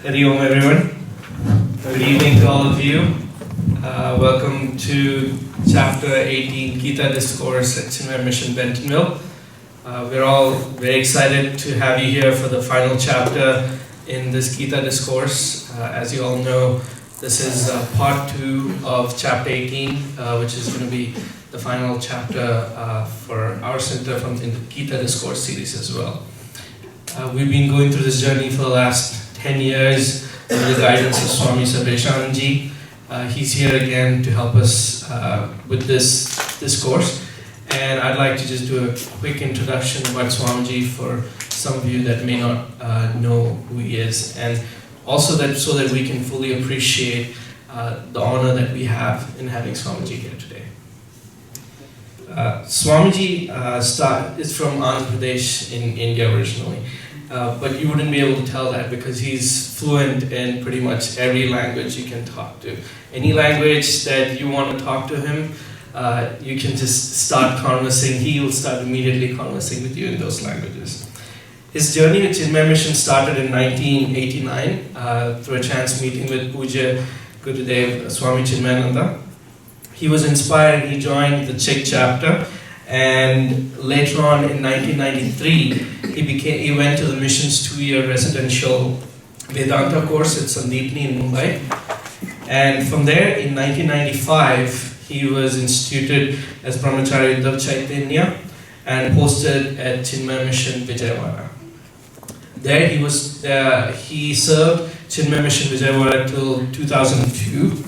Hari Om everyone. Good evening to all of you. Welcome to chapter 18 Gita Discourse at Chinmaya Mission Bentonville. We're all very excited to have you here for the final chapter in this Gita Discourse. As you all know, this is part 2 of chapter 18, which is going to be the final chapter for our center from in the Gita Discourse series as well. We've been going through this journey for the last 10 years under the guidance of Swami Sarveshananda. He's here again to help us with this discourse. And I'd like to just do a quick introduction about Swamiji for some of you that may not know who he is, and also so that we can fully appreciate the honor that we have in having Swamiji here today. Swamiji is from Andhra Pradesh in India originally. But you wouldn't be able to tell that because he's fluent in pretty much every language you can talk to. Any language that you want to talk to him, you can just start conversing. He will start immediately conversing with you in those languages. His journey with Chinmaya Mission started in 1989 through a chance meeting with Puja Gurudev Swami Chinmayananda. He was inspired and he joined the Czech chapter. And later on in 1993, he went to the mission's 2-year residential Vedanta course at Sandeepani in Mumbai. And from there, in 1995, he was instituted as Brahmachari Uddhav Chaitanya and posted at Chinmaya Mission Vijayawada. There he served Chinmaya Mission Vijayawada till 2002.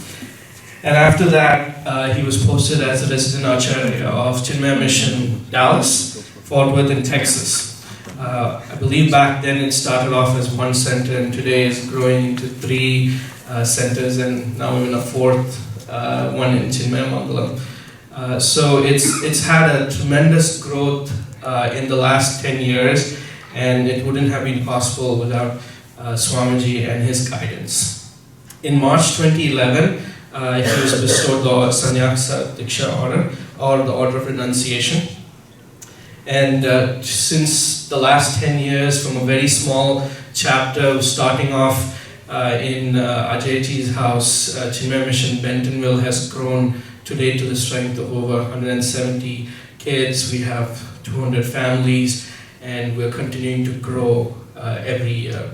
And after that, he was posted as a resident acharya of Chinmaya Mission Dallas, Fort Worth in Texas. I believe back then it started off as one center, and today is growing into 3 centers, and now we're in a 4th one in Chinmaya Mangalam. So it's had a tremendous growth in the last 10 years, and it wouldn't have been possible without Swamiji and his guidance. In March 2011, he was bestowed the Sannyasa Diksha order, or the Order of Renunciation. And since the last 10 years, from a very small chapter, starting off in Ajayji's house, Chinmaya Mission Bentonville has grown today to the strength of over 170 kids. We have 200 families, and we're continuing to grow every year.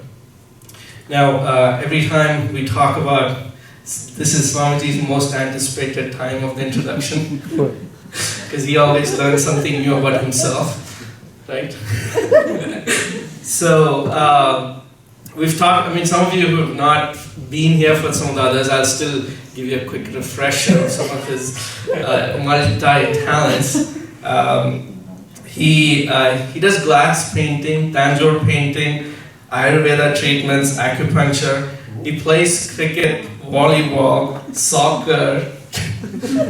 Now, every time we talk about this is Swamiji's most anticipated time of the introduction, because he always learns something new about himself, right? So we've talked. I mean, some of you who have not been here for some of the others, I'll still give you a quick refresher of some of his multi-talents. He does glass painting, Tanjore painting, Ayurveda treatments, acupuncture. He plays cricket, volleyball, soccer.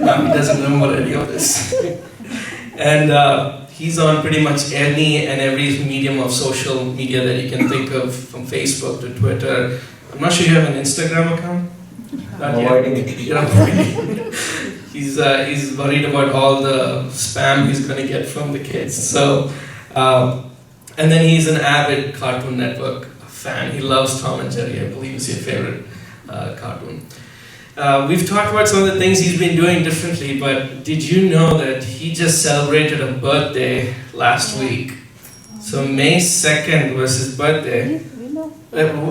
Now he doesn't remember any of this. And he's on pretty much any and every medium of social media that you can think of, from Facebook to Twitter. I'm not sure you have an Instagram account? Not yet. You're avoiding it. He's worried about all the spam he's going to get from the kids. So, and then he's an avid Cartoon Network fan. He loves Tom and Jerry. I believe it's your favorite cartoon. We've talked about some of the things he's been doing differently, but did you know that he just celebrated a birthday last week? So May 2nd was his birthday.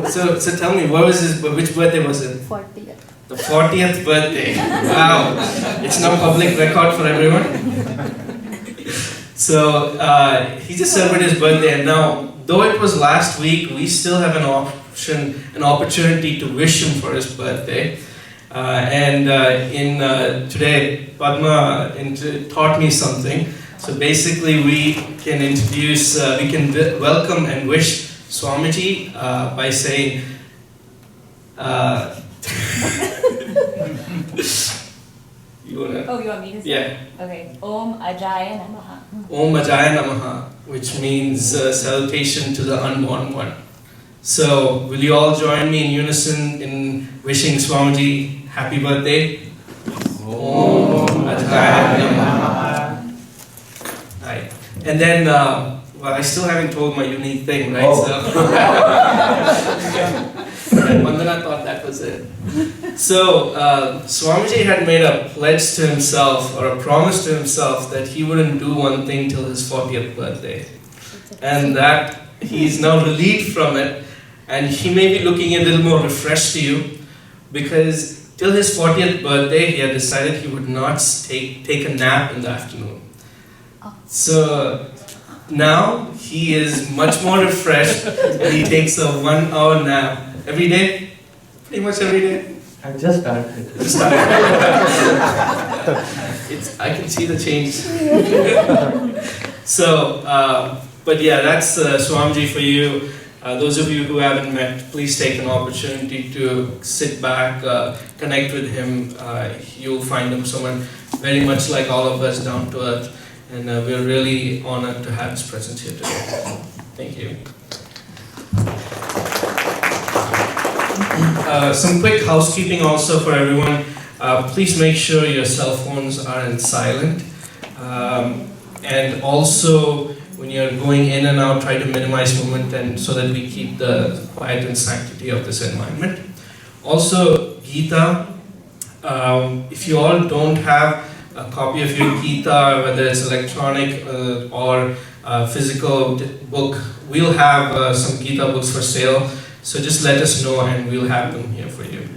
So tell me, which birthday was it? 40th. The 40th birthday. Wow. It's now public record for everyone. So he just celebrated his birthday, and now, though it was last week, we still have an opportunity to wish him for his birthday. Today, Padma taught me something. So basically, we can welcome and wish Swamiji by saying, you want me to say? Yeah. Okay. Om Ajaya Namaha. Om Ajaya Namaha, which means salutation to the unborn one. So, will you all join me in unison in wishing Swamiji happy birthday? Om Ajaya Namaha. Right. And then, well, I still haven't told my unique thing, right? So I thought that was it. So, Swamiji had made a pledge to himself, or a promise to himself, that he wouldn't do one thing till his 40th birthday. And that he's now relieved from it, and he may be looking a little more refreshed to you, because till his 40th birthday, he had decided he would not take a nap in the afternoon. So, now he is much more refreshed, and he takes a 1 hour nap every day, pretty much every day. I just started. I can see the change. So, but yeah, that's Swamiji for you. Those of you who haven't met, please take an opportunity to sit back, connect with him. You'll find him someone very much like all of us, down to earth. And we're really honored to have his presence here today. Thank you. Some quick housekeeping also for everyone. Please make sure your cell phones are in silent. And also, when you're going in and out, try to minimize movement, and so that we keep the quiet and sanctity of this environment. Also, Gita. If you all don't have a copy of your Gita, whether it's electronic or physical book, we'll have some Gita books for sale. So just let us know and we'll have them here for you.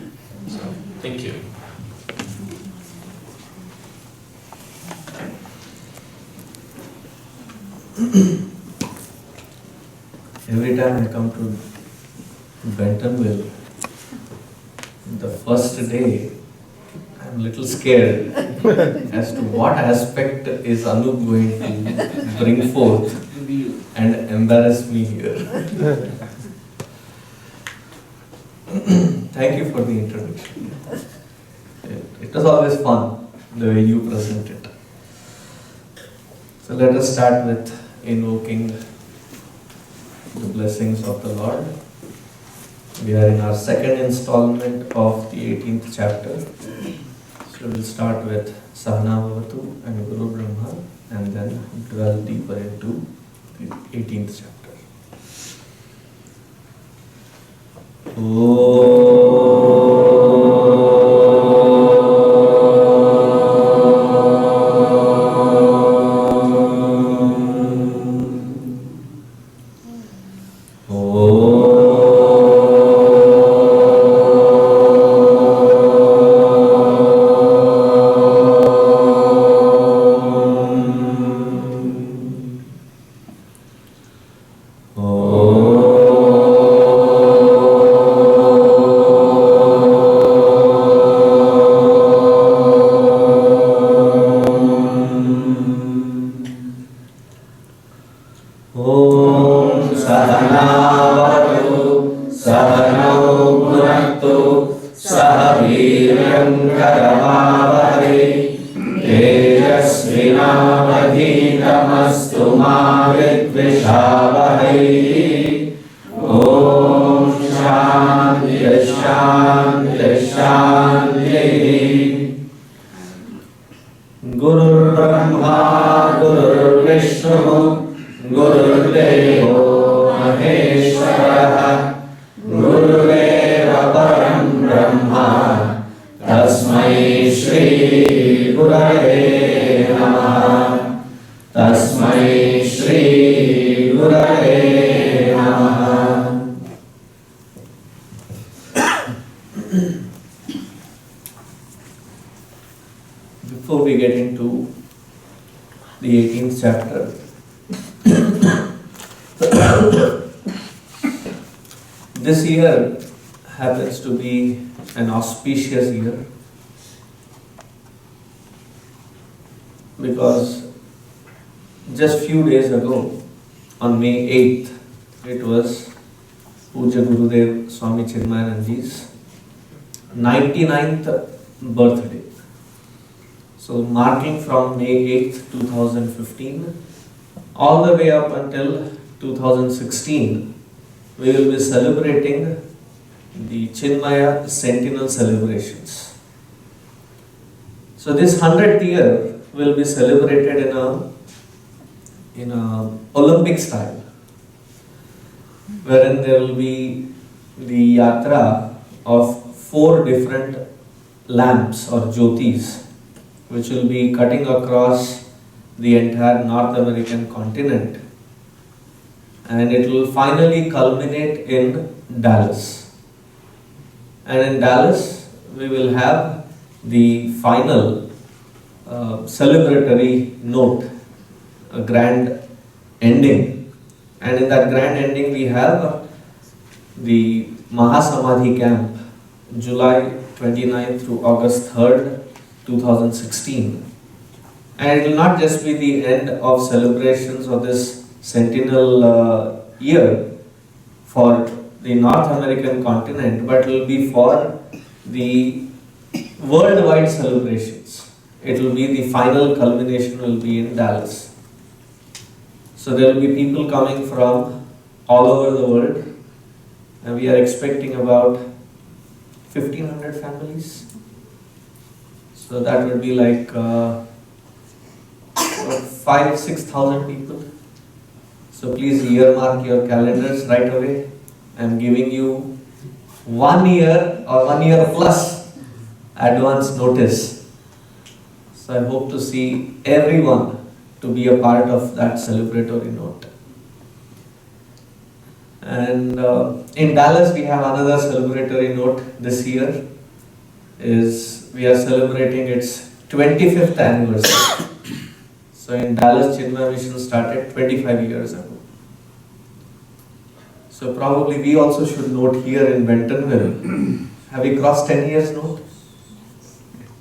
So, thank you. Every time I come to Bentonville, the first day, I'm a little scared as to what aspect is Anup going to bring forth and embarrass me here. Thank you for the introduction. It was always fun, the way you present it. So let us start with invoking the blessings of the Lord. We are in our second installment of the 18th chapter. So we'll start with Sahana Bhavatu and Guru Brahma, and then dwell deeper into the 18th chapter. Before we get into the 18th chapter, this year happens to be an auspicious year because just few days ago, on May 8th, it was Puja Gurudev Swami Chinmaya's 99th birthday. So marking from May 8th, 2015, all the way up until 2016, we will be celebrating the Chinmaya Centennial celebrations. So this 100th year will be celebrated in a Olympic style, wherein there will be the yatra of 4 different lamps or jyotis, which will be cutting across the entire North American continent, and it will finally culminate in Dallas. And in Dallas, we will have the final celebratory note, a grand ending. And in that grand ending, we have the Mahasamadhi camp, July 29th through August 3rd, 2016. And it will not just be the end of celebrations of this centennial year for the North American continent, but it will be for the worldwide celebrations. It will be the final culmination will be in Dallas. So there will be people coming from all over the world, and we are expecting about 1,500 families. So that would be like 5,000-6,000 people. So please earmark your calendars right away. I am giving you 1 year or 1 year plus advance notice. So I hope to see everyone to be a part of that celebratory note. And in Dallas we have another celebratory note this year. We are celebrating its 25th anniversary. So in Dallas, Chinmaya mission started 25 years ago. So probably we also should note here in Bentonville. Have we crossed 10 years note?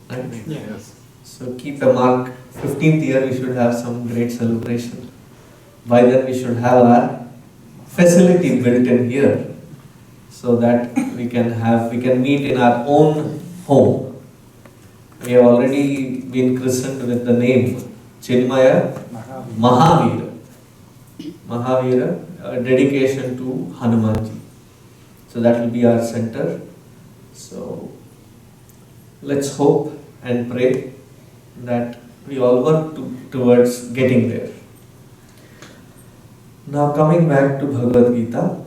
Right? Yes. So keep a mark. 15th year we should have some great celebration. By then we should have our facility built in here, so that we can meet in our own home. We have already been christened with the name Chinmaya Mahavira. Mahavira, a dedication to Hanumanji. So that will be our center. So let's hope and pray that we all work towards getting there. Now coming back to Bhagavad Gita.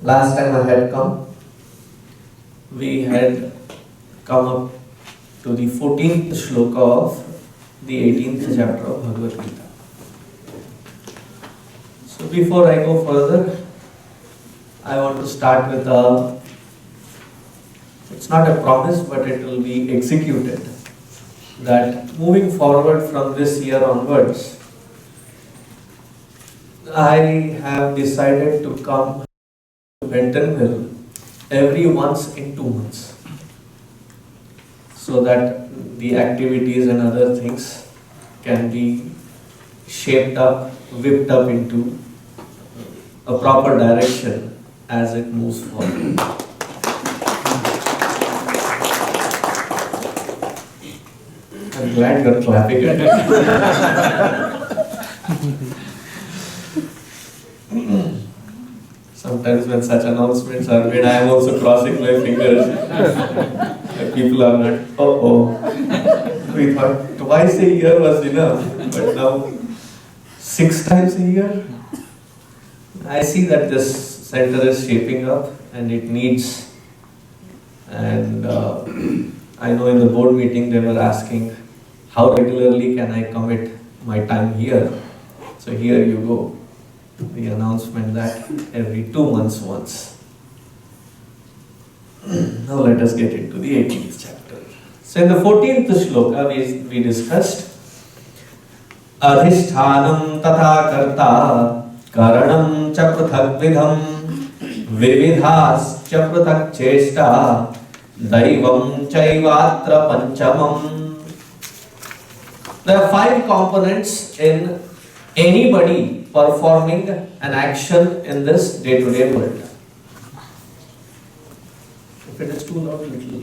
Last time I had come, we had come up to the 14th shloka of the 18th chapter of Bhagavad Gita. So before I go further, I want to start with it's not a promise, but it will be executed, that moving forward from this year onwards, I have decided to come to Bentonville every once in 2 months, so that the activities and other things can be shaped up, whipped up into a proper direction as it moves forward. I'm glad you're clapping at it. Sometimes when such announcements are made, I am also crossing my fingers. People are not, we thought twice a year was enough, but now 6 times a year. I see that this center is shaping up and it needs, and I know in the board meeting they were asking, how regularly can I commit my time here? So here you go. The announcement that every 2 months once. Now let us get into the 18th chapter. So in the 14th shloka we discussed Adhishthanam tatha karta karanam cha prathak vidham vividhas cha prathak cheshta daivam chaivatra panchamam. There are 5 components in anybody performing an action in this day-to-day world. If it is too loud, little.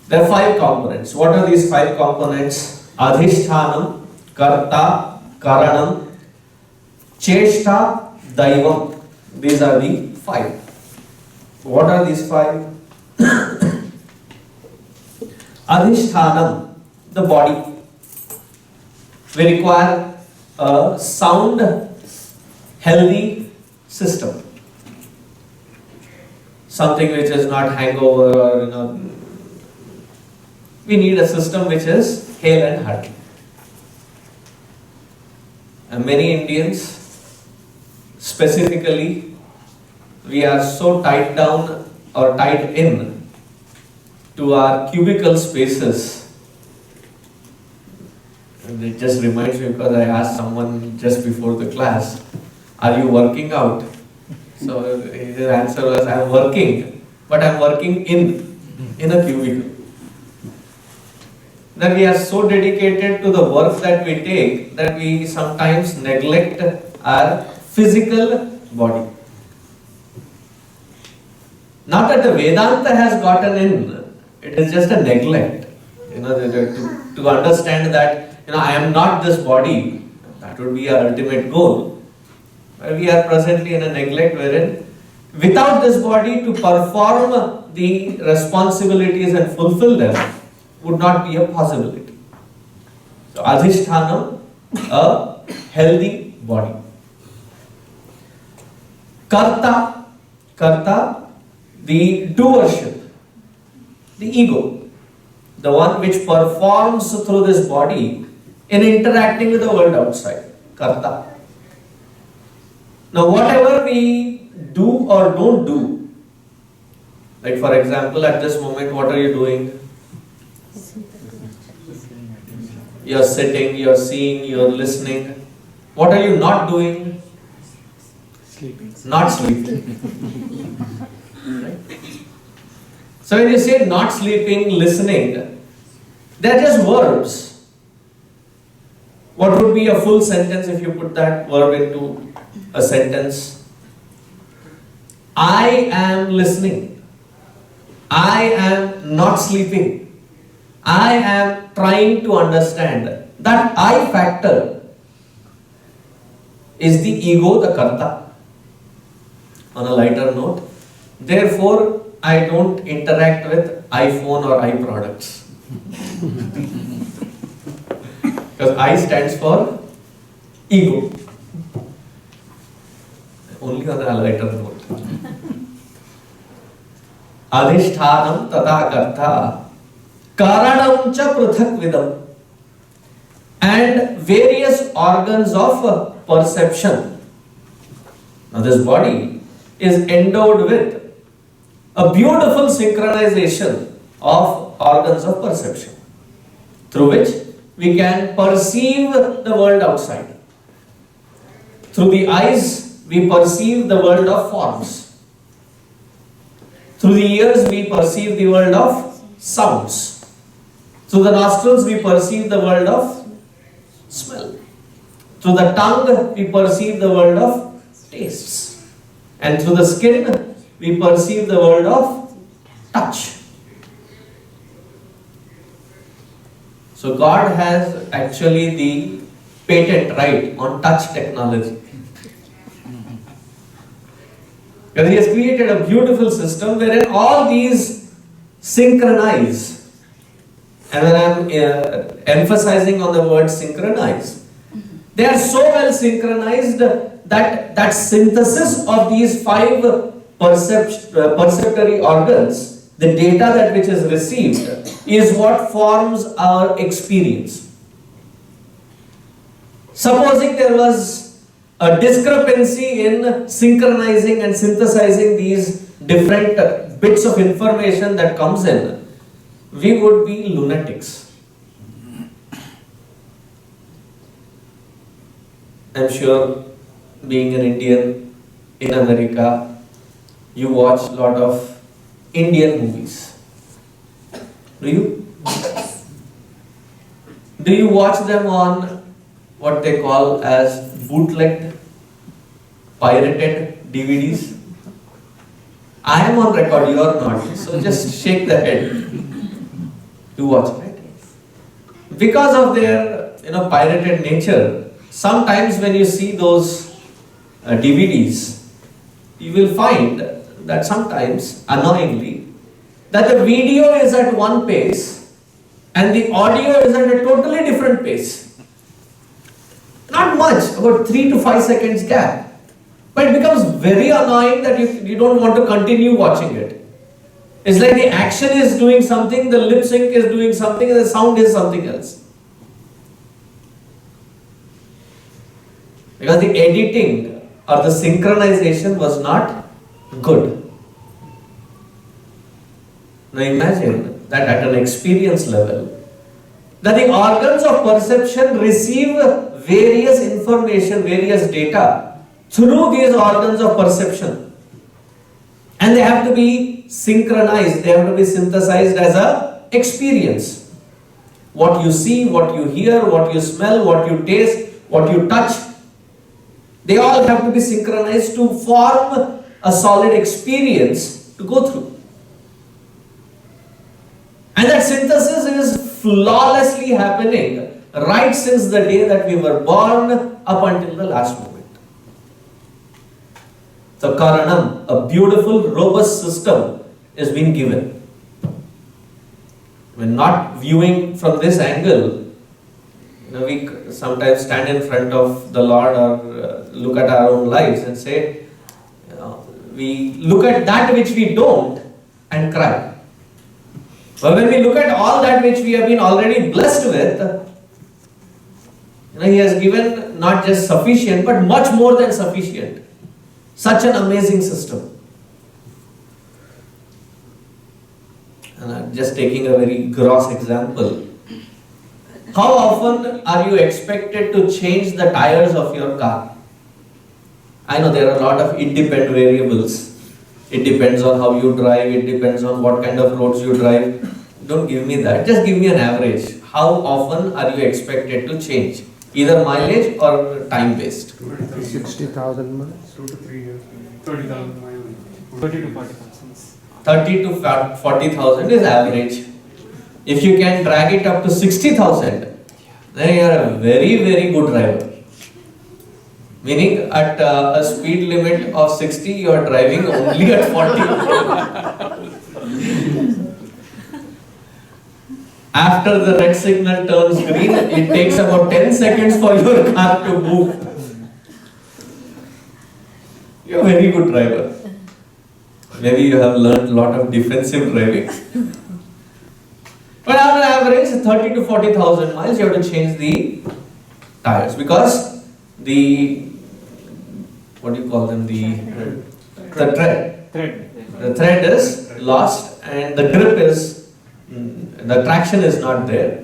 There are 5 components. What are these 5 components? Adhishthanam, Karta, Karanam, Cheshta, Daivam. These are the 5. What are these 5? Adhishthanam, the body. We require a sound, healthy system. Something which is not hangover or we need a system which is hale and hearty. And many Indians, specifically, we are so tied down or tied in to our cubicle spaces. And it just reminds me because I asked someone just before the class, are you working out? So his answer was, I'm working, but I'm working in a cubicle. That we are so dedicated to the work that we take that we sometimes neglect our physical body. Not that the Vedanta has gotten in, it is just a neglect. To understand that I am not this body, that would be our ultimate goal. But we are presently in a neglect wherein without this body to perform the responsibilities and fulfill them would not be a possibility. So adhishthanam, a healthy body. Karta, the doership, the ego, the one which performs through this body in interacting with the world outside. Karta. Now whatever we do or don't do, like for example at this moment what are you doing? You're sitting, you're seeing, you're listening. What are you not doing? Sleeping. Not sleeping. Right? So when you say not sleeping, listening, they're just verbs. What would be a full sentence if you put that verb into a sentence? I am listening. I am not sleeping. I am trying to understand. That I factor is the ego, the karta. On a lighter note, therefore, I don't interact with iPhone or iProducts. Because I stands for ego. Only on a lighter note. Adhishthanam tata karta karanam cha prithak vidam, and various organs of perception. Now this body is endowed with a beautiful synchronization of organs of perception through which we can perceive the world outside. Through the eyes we perceive the world of forms. Through the ears we perceive the world of sounds. Through the nostrils we perceive the world of smell. Through the tongue we perceive the world of tastes. And through the skin we perceive the world of touch. So God has actually the patent right on touch technology. Because He has created a beautiful system wherein all these synchronize. And when I am emphasizing on the word synchronize, they are so well synchronized that synthesis of these five perceptory organs, the data that which is received, is what forms our experience. Supposing there was a discrepancy in synchronizing and synthesizing these different bits of information that comes in, we would be lunatics. I'm sure, being an Indian in America, you watch a lot of Indian movies. Do you? Do you watch them on what they call as bootlegged, pirated DVDs? I am on record, you are not. So just shake the head. You watch, right? Because of their pirated nature, sometimes when you see those DVDs, you will find that sometimes, annoyingly, that the video is at one pace and the audio is at a totally different pace. Not much, about 3 to 5 seconds gap. But it becomes very annoying that you don't want to continue watching it. It's like the action is doing something, the lip sync is doing something, and the sound is something else. Because the editing or the synchronization was not good. Now imagine that at an experience level, that the organs of perception receive various information, various data through these organs of perception. And they have to be synchronized, they have to be synthesized as a experience. What you see, what you hear, what you smell, what you taste, what you touch, they all have to be synchronized to form a solid experience to go through. And that synthesis is flawlessly happening right since the day that we were born up until the last moment. So Karanam, a beautiful, robust system is being given. When not viewing from this angle, we sometimes stand in front of the Lord or look at our own lives and say, we look at that which we don't and cry. But when we look at all that which we have been already blessed with, He has given not just sufficient, but much more than sufficient. Such an amazing system. And I'm just taking a very gross example. How often are you expected to change the tires of your car? I know there are a lot of independent variables. It depends on how you drive, it depends on what kind of roads you drive. Don't give me that, just give me an average. How often are you expected to change? Either mileage or time based? 60,000 miles. 2 to 3 years. 30,000 miles. 30 to 40,000. 30 to 40,000 is average. If you can drag it up to 60,000, then you are a very, very good driver. Meaning at a speed limit of 60, you are driving only at 40. After the red signal turns green, it takes about 10 seconds for your car to move. You're a very good driver. Maybe you have learned a lot of defensive driving. But on average, 30 to 40,000 miles, you have to change the tires because the, what do you call them, the thread. The thread is lost and the grip is, the traction is not there.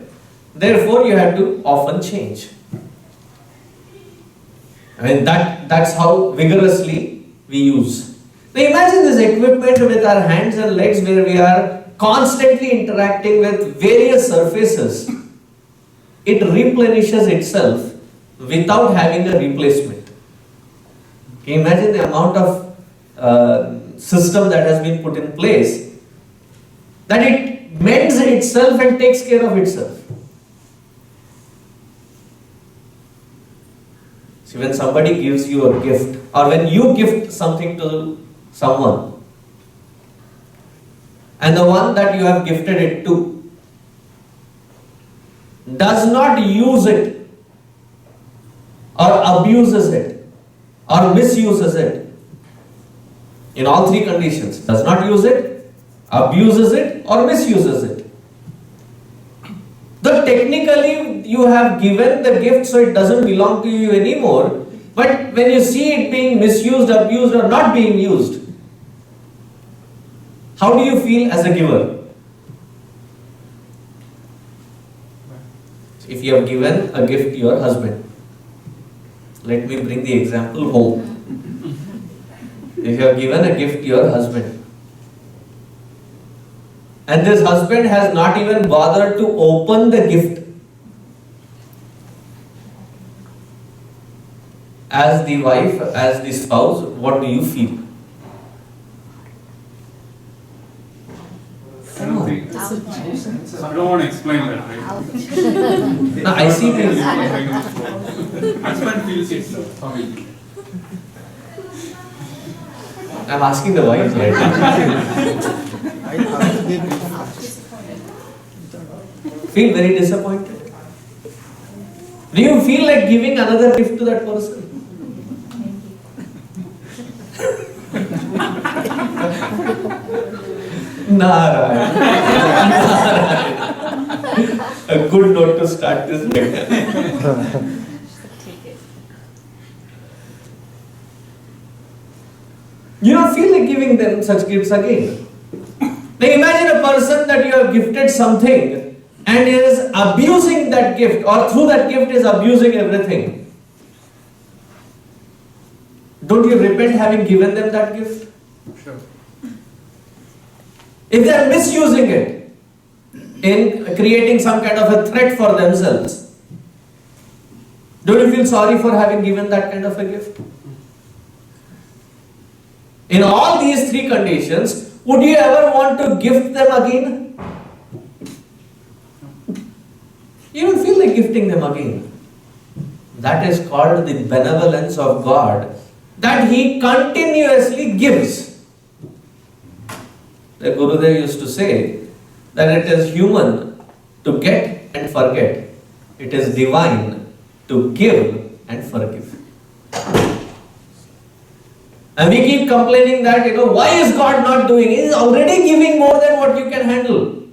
Therefore, you have to often change. I mean, that's how vigorously we use. Now imagine this equipment with our hands and legs where we are constantly interacting with various surfaces. It replenishes itself without having a replacement. Can you imagine the amount of system that has been put in place, that it mends itself and takes care of itself. See, when somebody gives you a gift, or when you gift something to someone, and the one that you have gifted it to does not use it, or abuses it, or misuses it, in all three conditions, does not use it, abuses it, or misuses it. Though technically you have given the gift so it doesn't belong to you anymore, but when you see it being misused, abused, or not being used, how do you feel as a giver? If you have given a gift to your husband, let me bring the example home. If you have given a gift to your husband, and this husband has not even bothered to open the gift, as the wife, as the spouse, what do you feel? I don't think. I don't want to explain that, right? No, I see this. Husband feels it. How will you? I'm asking the wife right now. Feel very disappointed. Do you feel like giving another gift to that person? Narayan. A good note to start this lecture. You don't feel like giving them such gifts again. Now imagine a person that you have gifted something and is abusing that gift, or through that gift is abusing everything. Don't you repent having given them that gift? Sure. If they are misusing it in creating some kind of a threat for themselves, don't you feel sorry for having given that kind of a gift? In all these three conditions, would you ever want to gift them again? You don't feel like gifting them again. That is called the benevolence of God, that He continuously gives. The Gurudev used to say that it is human to get and forget. It is divine to give and forgive. And we keep complaining that, why is God not doing? He is already giving more than what you can handle.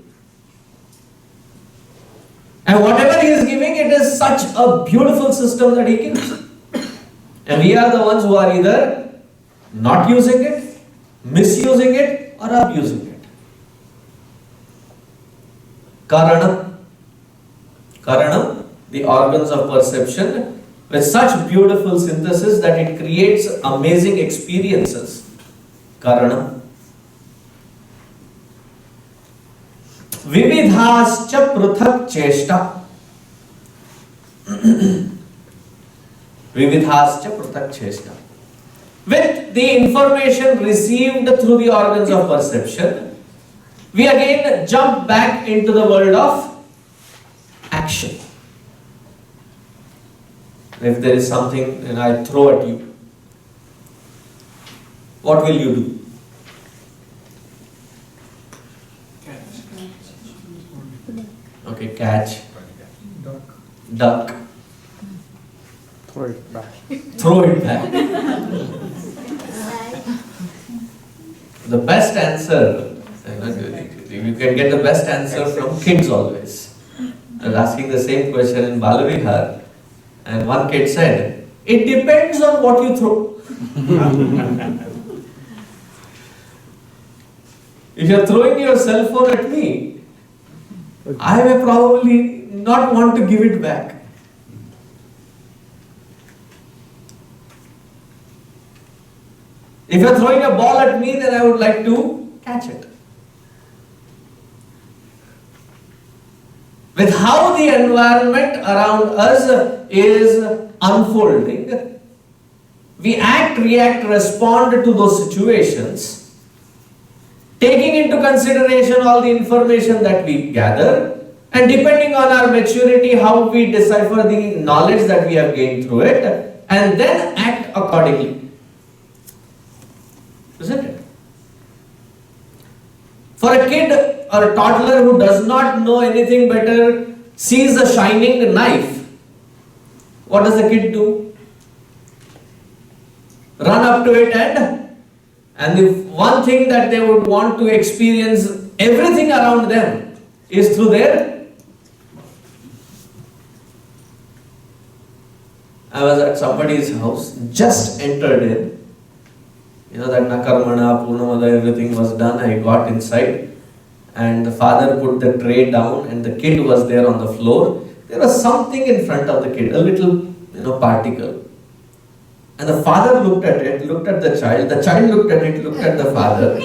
And whatever He is giving, it is such a beautiful system that He gives. And we are the ones who are either not using it, misusing it, or abusing it. Karanam. Karanam, the organs of perception, with such beautiful synthesis that it creates amazing experiences. Karanam. Vividhascha pruthak cheshta. Vividhascha pruthak cheshta. With the information received through the organs of perception, we again jump back into the world of action. If there is something and I throw at you, what will you do? Okay, catch. Duck. Throw it back. Throw it back. The best answer, you can get the best answer from kids always. I was asking the same question in Balavihar, and one kid said, it depends on what you throw. If you are throwing your cell phone at me, I may probably not want to give it back. If you are throwing a ball at me, then I would like to catch it. With how the environment around us is unfolding, we act, react, respond to those situations, taking into consideration all the information that we gather, and depending on our maturity, how we decipher the knowledge that we have gained through it, and then act accordingly. Isn't it? For a kid or a toddler who does not know anything better, sees a shining knife, what does the kid do? Run up to it and the one thing that they would want to experience everything around them is through their. I was at somebody's house, just entered in. That Nakarmana, Purnamada, everything was done. I got inside and the father put the tray down and the kid was there on the floor. There was something in front of the kid, a little, particle. And the father looked at it, looked at the child looked at it, looked at the father.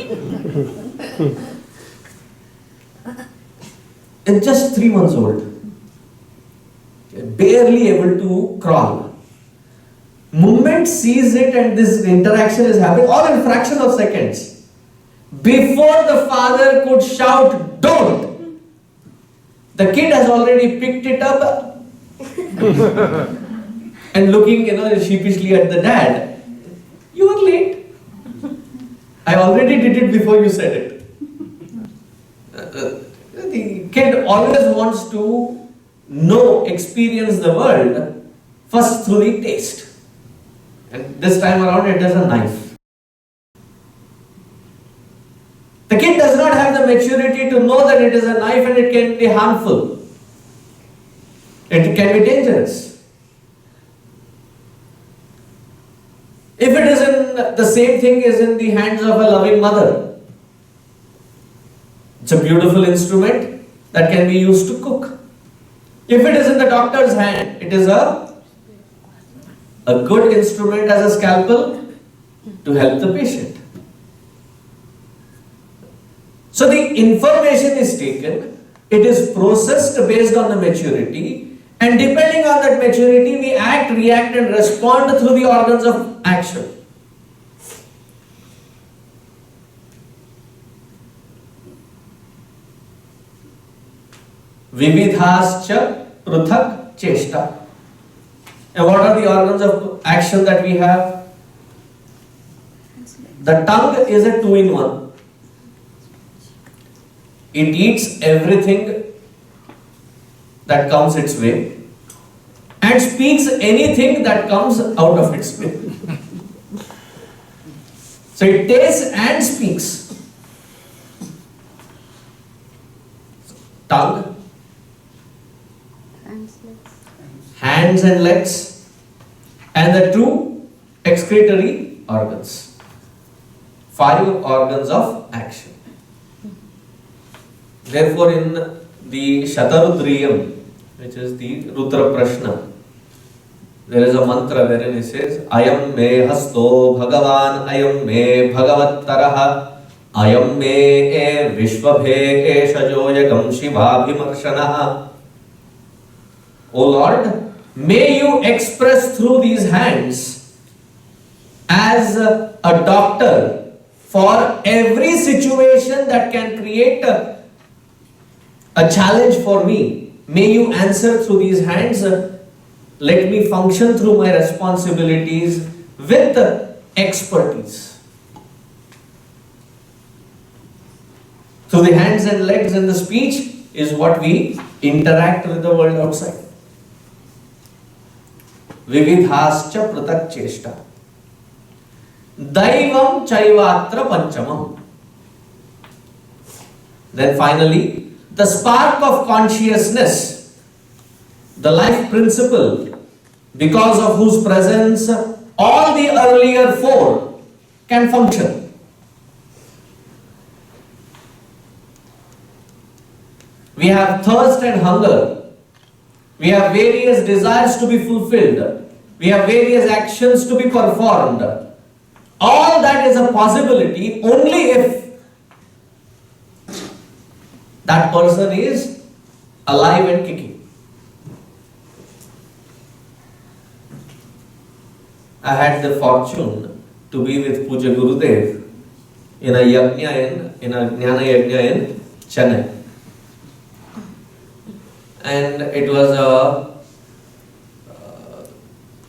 And just 3 months old. Barely able to crawl. Moment sees it and this interaction is happening all in fraction of seconds. Before the father could shout, "Don't!" the kid has already picked it up and looking, sheepishly at the dad. You are late. I already did it before you said it. The kid always wants to experience the world first through the taste. And this time around it is a knife. The kid does not have the maturity to know that it is a knife and it can be harmful. It can be dangerous. If it is in the same thing is in the hands of a loving mother, it's a beautiful instrument that can be used to cook. If it is in the doctor's hand, it is a good instrument as a scalpel to help the patient. So the information is taken, it is processed based on the maturity, and depending on that maturity, we act, react, and respond through the organs of action. Vividhascha pruthak cheshta. And what are the organs of action that we have? The tongue is a two-in-one. It eats everything that comes its way and speaks anything that comes out of its way. So it tastes and speaks. Tongue, hands and legs, and the two excretory organs. 5 organs of action. Therefore, in the Shatarudriyam, which is the Rudra Prashna, there is a mantra wherein it says, Ayam me hasto Bhagavan, Ayam me Bhagavattaraha, Ayam me e Vishwabhe Shajoyagam Shivabhimarshanaha. O Lord, may you express through these hands as a doctor for every situation that can create a challenge for me. May you answer through these hands. Let me function through my responsibilities with expertise. So the hands and legs and the speech is what we interact with the world outside. Vividhascha pratak cheshta. Daivam chaivatra panchamam. Then finally, the spark of consciousness, the life principle, because of whose presence all the earlier 4 can function. We have thirst and hunger. We have various desires to be fulfilled. We have various actions to be performed. All that is a possibility only if that person is alive and kicking. I had the fortune to be with Puja Gurudev in a yajna in a Jnana Yajna in Chennai. And it was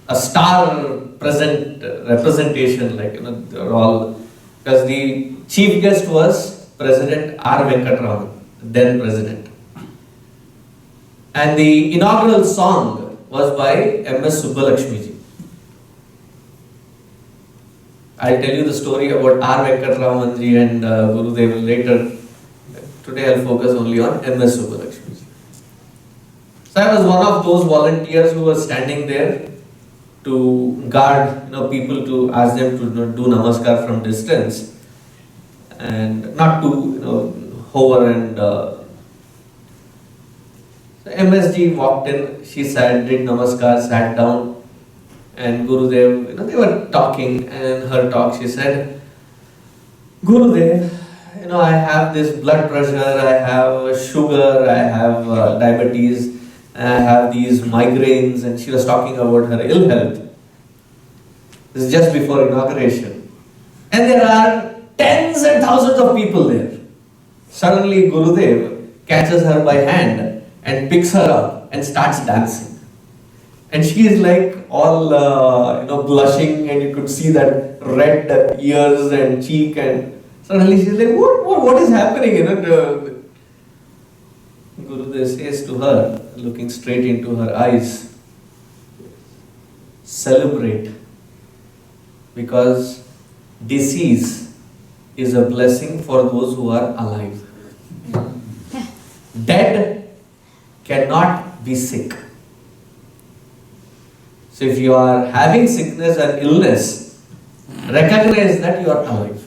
a star representation, like, they were all, because the chief guest was President R. Venkataraman, then president. And the inaugural song was by M.S. Subbulakshmi ji. I'll tell you the story about R. Venkataraman ji and Gurudev later. Today I'll focus only on M.S. Subbulakshmi ji. So I was one of those volunteers who was standing there to guard, people, to ask them to do namaskar from distance and not to, hover and. So MSG walked in, she did namaskar, sat down, and Gurudev, they were talking, and in her talk she said, Gurudev, I have this blood pressure, I have sugar, I have diabetes, I have these migraines, and she was talking about her ill health. This is just before inauguration. And there are tens and thousands of people there. Suddenly Gurudev catches her by hand and picks her up and starts dancing. And she is like all, blushing, and you could see that red ears and cheek, and suddenly she's like, what is happening? Gurudev says to her, looking straight into her eyes, celebrate, because disease is a blessing for those who are alive. Dead cannot be sick. So if you are having sickness and illness, recognize that you are alive.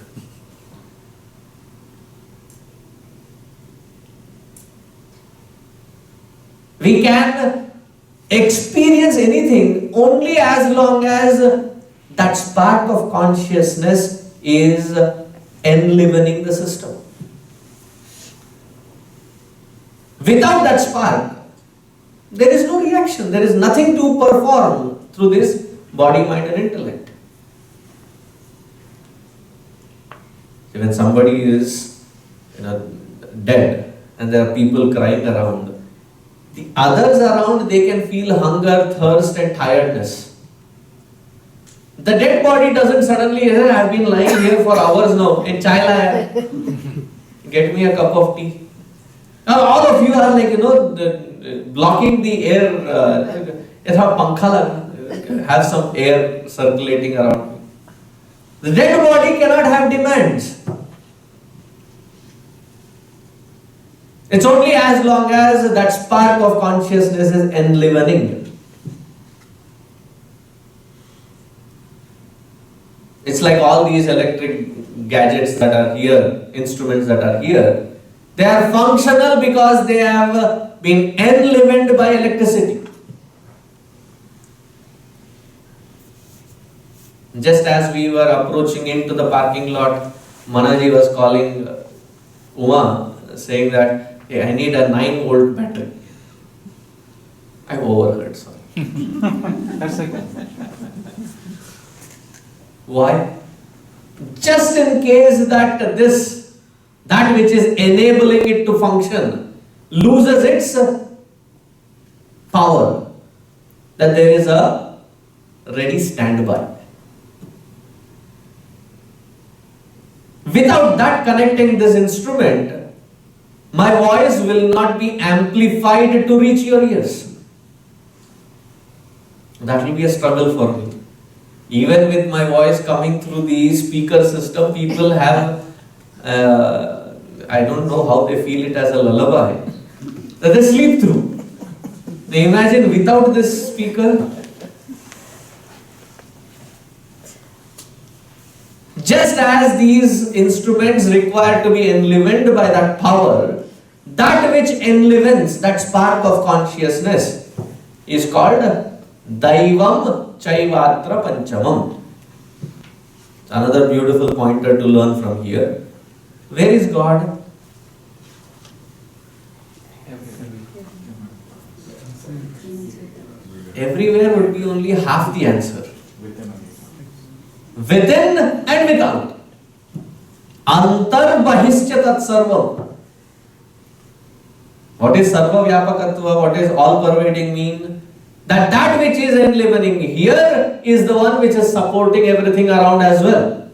We can experience anything only as long as that spark of consciousness is enlivening the system. Without that spark, there is no reaction, there is nothing to perform through this body, mind and intellect. So when somebody is dead and there are people crying around, the others around, they can feel hunger, thirst and tiredness. The dead body doesn't suddenly say, I've been lying here for hours now, in chai laya, get me a cup of tea. Now all of you are like, blocking the air, have some air circulating around. The dead body cannot have demands. It's only as long as that spark of consciousness is enlivening. It's like all these electric gadgets that are here, instruments that are here, they are functional because they have been enlivened by electricity. Just as we were approaching into the parking lot, Manaji was calling Uma, saying that, hey, I need a 9-volt battery. I overheard, sorry. That's okay. Why? Just in case that that which is enabling it to function loses its power, that there is a ready standby. Without that connecting this instrument, my voice will not be amplified to reach your ears. That will be a struggle for me. Even with my voice coming through the speaker system, people have, I don't know how they feel it as a lullaby, that they sleep through. They imagine without this speaker. Just as these instruments require to be enlivened by that power, that which enlivens, that spark of consciousness, is called Daivam Chaivatra Panchamam. Another beautiful pointer to learn from here. Where is God? Everywhere would be only half the answer. Within and without. Antar Bahischa Tat Sarvam. What is Sarva Vyapakatva? What is all pervading mean? That which is enlivening here is the one which is supporting everything around as well.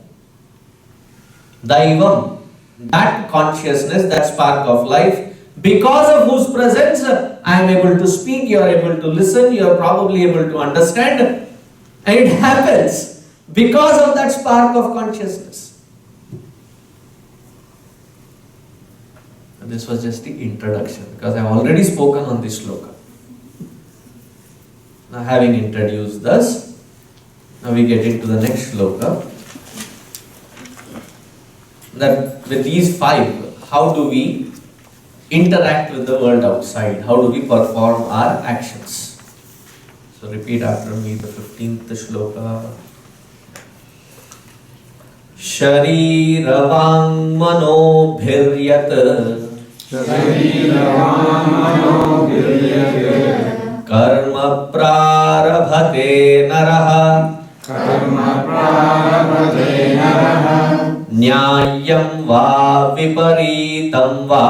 Daivam, that consciousness, that spark of life, because of whose presence I am able to speak, you are able to listen, you are probably able to understand, and it happens because of that spark of consciousness. This was just the introduction, because I have already spoken on this shloka. Now, having introduced this, now we get into the next shloka. That with these 5, how do we interact with the world outside? How do we perform our actions? So repeat after me the 15th shloka. Shariravaং manobhiryat karma prarabhate naraha nyayam va viparitam va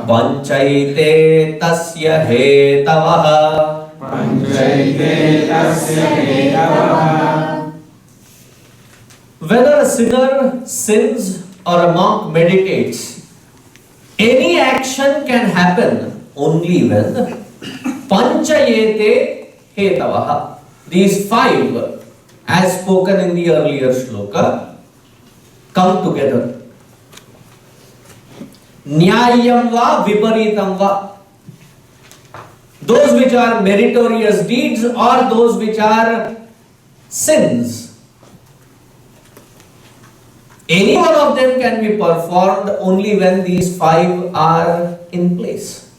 panchaite tasya hetavaha. Whether a sinner sins or a monk meditates, any action can happen only when panchayete hetavaha. These 5, as spoken in the earlier shloka, come together. Nyayam va viparitam va. Those which are meritorious deeds or those which are sins. Any one of them can be performed only when these five are in place.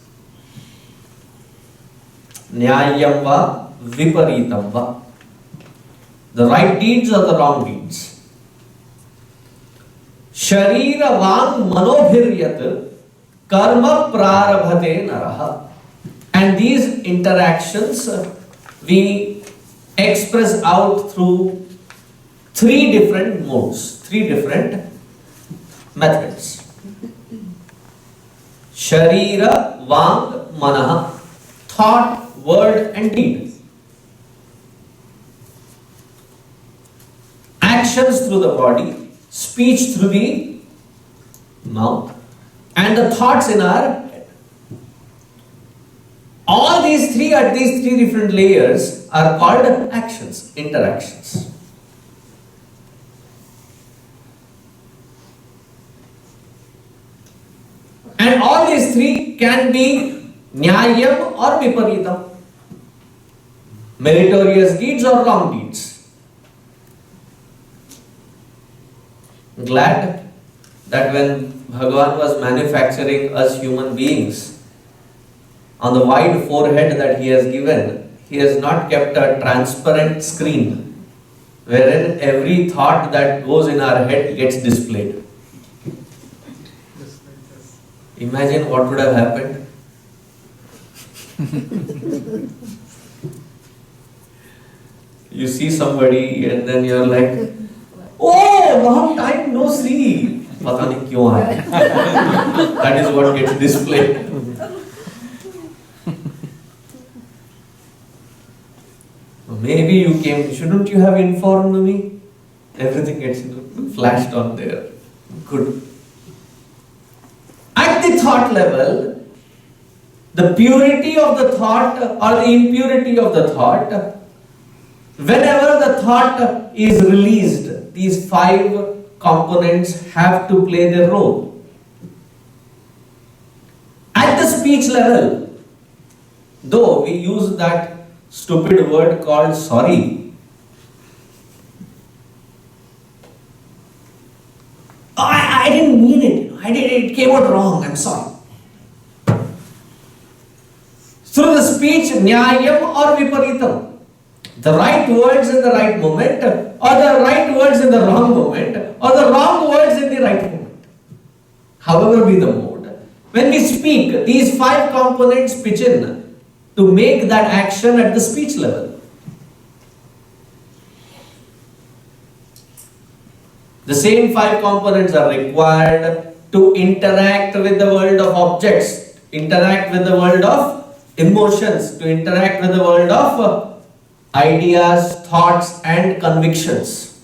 Nyayam va viparitam va. The right deeds or the wrong deeds. Sharira vang manobhiryat karma prarabhate naraha. And these interactions we express out through three different modes, three different methods. Sharira vang manaha. Thought, word and deed. Actions through the body, speech through the mouth, and the thoughts in our head. All these three at these three different layers are called actions, interactions. And all these three can be nyayam or viparitam, meritorious deeds or wrong deeds. Glad that when Bhagavan was manufacturing us human beings, on the wide forehead that he has given, he has not kept a transparent screen wherein every thought that goes in our head gets displayed. Imagine what would have happened. You see somebody and then you're like, oh, long time no see. पता नहीं क्यों आया. That is what gets displayed. Maybe you came, shouldn't you have informed me? Everything gets flashed on there. Good. At the thought level, the purity of the thought or the impurity of the thought, whenever the thought is released, these five components have to play their role. At the speech level, though we use that stupid word called sorry, I didn't mean it. It came out wrong. I'm sorry. Through the speech, nyayam or viparitam, the right words in the right moment, or the right words in the wrong moment, or the wrong words in the right moment. However be the mode. When we speak, these five components pitch in to make that action at the speech level. The same five components are required to interact with the world of objects, interact with the world of emotions, to interact with the world of ideas, thoughts and convictions.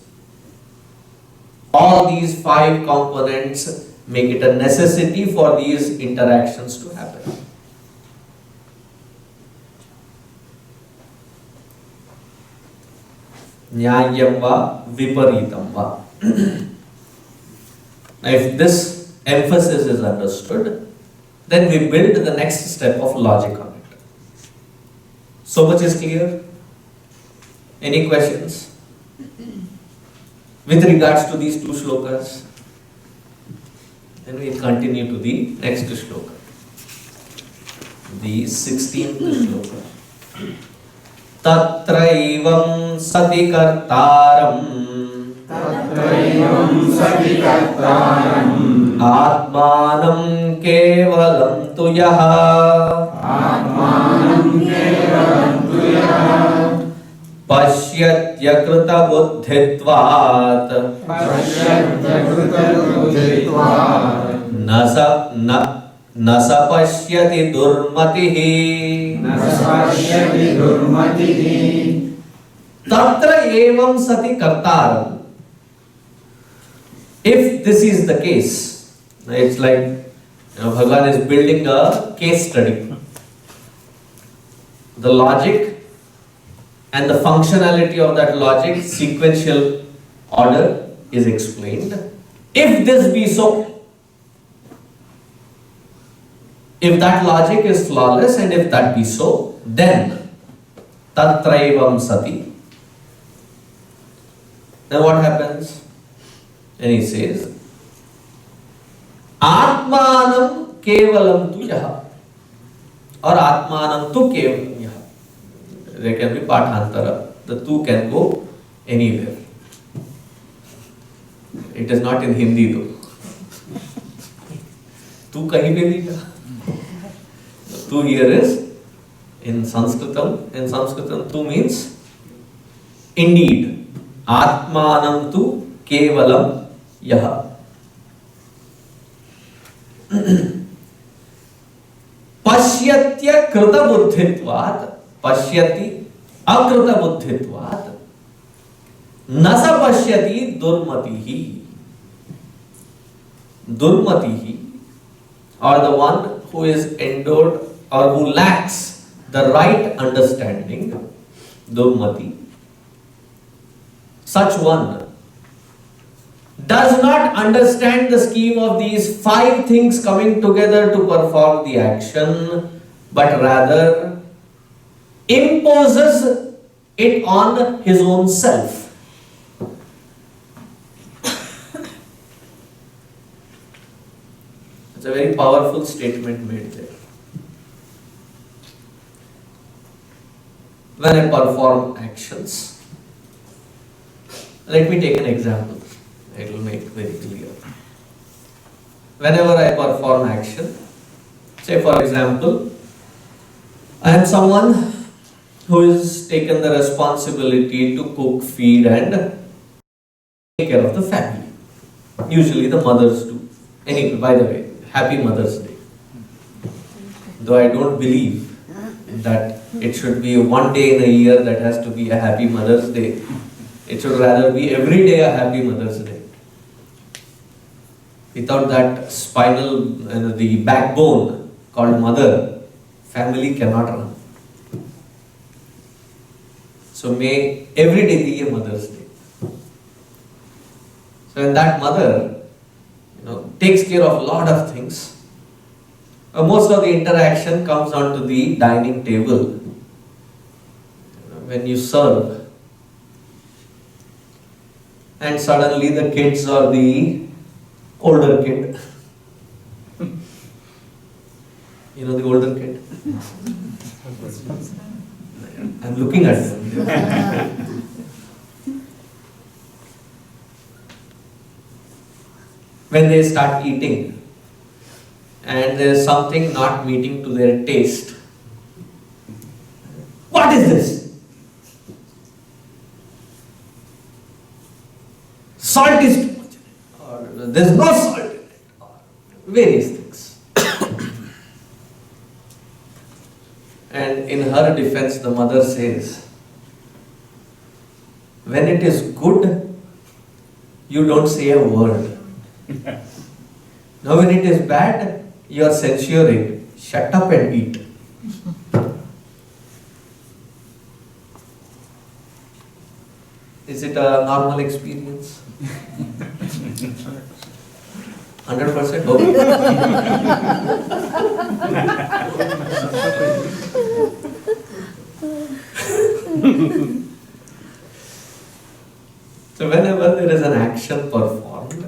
All these five components make it a necessity for these interactions to happen. Nyayam va viparitam va. Now if this emphasis is understood, then we build the next step of logic on it. So much is clear? Any questions with regards to these two shlokas? Then we continue to the next shloka, the 16th shloka. Tatraivam sati kartaram atmanam kevalam tuyaha pashyatya krita buddhitvat nasa pashyati durmatihi tatra evam sati kartaram. If this is the case, it's like Bhagavan is building a case study. The logic and the functionality of that logic, sequential order is explained. If this be so, If that logic is flawless and if that be so, then tatraivam sati. Then what happens? And he says, Atmanam kevalam tu yaha. Or Atmanam tu kevalam yaha. There can be pathantara. The two can go anywhere. It is not in Hindi though. Tu kahi bhi nahi ja. Tu here is in Sanskritam. In Sanskritam, tu means indeed. Atmanam tu kevalam yaha. Pashyatya krita buddhitvat. Pashyati akrita buddhitvat. Nasa pashyati durmatihi. Durmatihi, or the one who is endowed or who lacks the right understanding, durmati, such one does not understand the scheme of these five things coming together to perform the action, but rather imposes it on his own self. It's a very powerful statement made there. When I perform actions, let me take an example. It will make very clear. Whenever I perform action, say for example, I am someone who has taken the responsibility to cook, feed and take care of the family. Usually the mothers do. Anyway, by the way, Happy Mother's Day. Though I don't believe that it should be one day in a year that has to be a Happy Mother's Day. It should rather be every day a Happy Mother's Day. Without that spinal, the backbone called mother, family cannot run. So may every day be a Mother's Day. So when that mother takes care of a lot of things, most of the interaction comes onto the dining table. When you serve, and suddenly the kids or the older kid, the older kid, I'm looking at them. When they start eating and there is something not meeting to their taste, what is this? Salt is too much in it, or there is no salt in it, or various things. And in her defense, the mother says, when it is good, you don't say a word. Now when it is bad, you are censuring. Shut up and eat. Is it a normal experience? 100% okay. So whenever there is an action performed,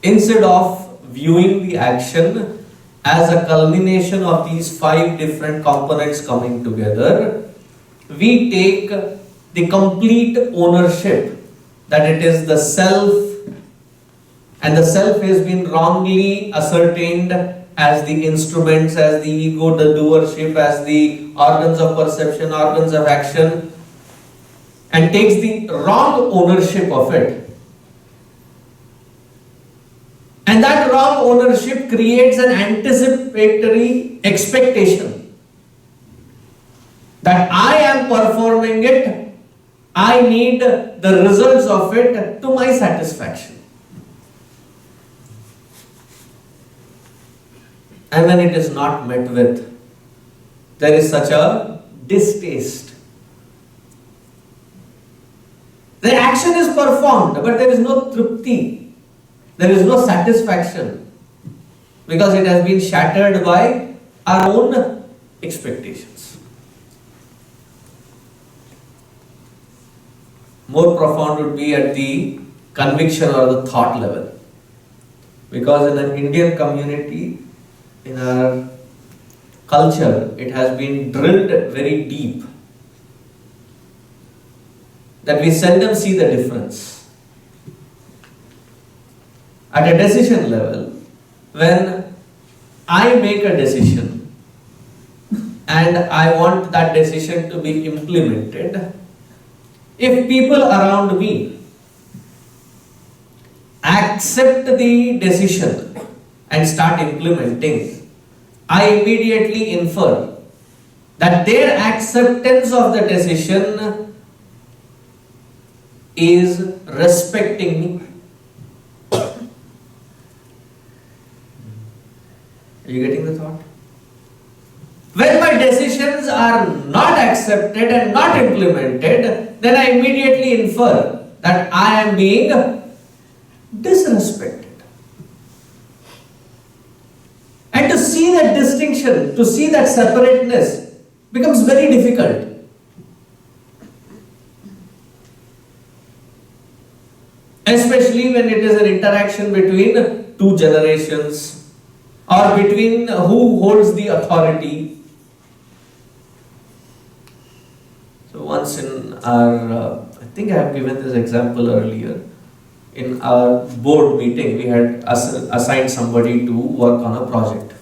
instead of viewing the action as a culmination of these five different components coming together, we take the complete ownership that it is the self, and the self has been wrongly ascertained as the instruments, as the ego, the doership, as the organs of perception, organs of action, and takes the wrong ownership of it. And that wrong ownership creates an anticipatory expectation that I am performing it, I need the results of it to my satisfaction. And when it is not met with, there is such a distaste. The action is performed, but there is no trupti. There is no satisfaction. because it has been shattered by our own expectations. More profound would be at the conviction or the thought level. Because in an Indian community, in our culture, it has been drilled very deep that we seldom see the difference. At a decision level, when I make a decision and I want that decision to be implemented, if people around me accept the decision and start implementing, I immediately infer that their acceptance of the decision is respecting me. Are you getting the thought? When my decisions are not accepted and not implemented, then I immediately infer that I am being disrespected. And to see that distinction, to see that separateness becomes very difficult. Especially when it is an interaction between two generations or between who holds the authority. So once in our, I think I have given this example earlier, in our board meeting we had assigned somebody to work on a project,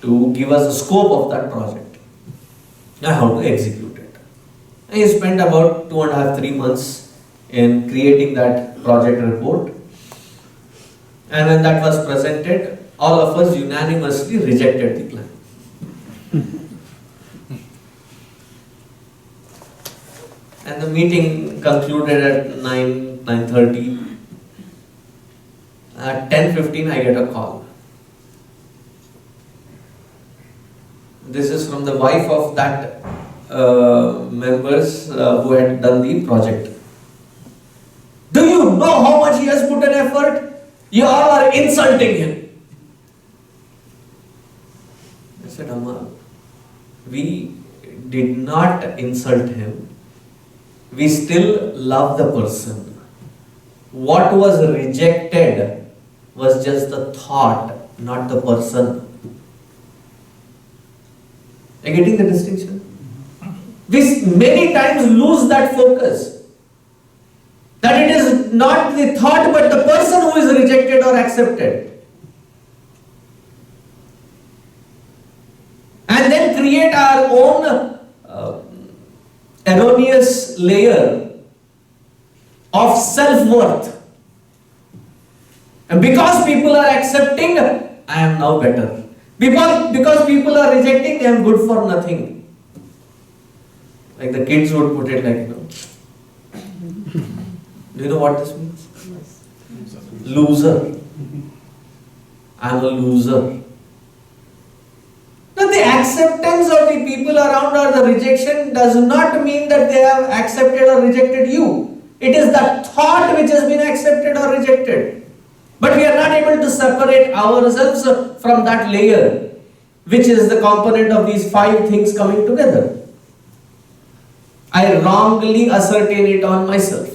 to give us the scope of that project and how to execute it. And he spent about 2.5-3 months in creating that project report, and when that was presented, all of us unanimously rejected the plan. And the meeting concluded at 9:30. At 10:15 I get a call. This is from the wife of that members who had done the project. Do you know how much he has put an effort? You all are insulting him. I said, Amma, we did not insult him. We still love the person. What was rejected was just the thought, not the person. Are you getting the distinction? We many times lose that focus. That it is not the thought but the person who is rejected or accepted. And then create our own erroneous layer of self-worth. And because people are accepting, I am now better. Because people are rejecting, I am good for nothing. Like the kids would put it like, do you know what this means? Loser. I am a loser. Now the acceptance of the people around or the rejection does not mean that they have accepted or rejected you. It is the thought which has been accepted or rejected. But we are not able to separate ourselves from that layer, which is the component of these 5 things coming together. I wrongly ascertain it on myself.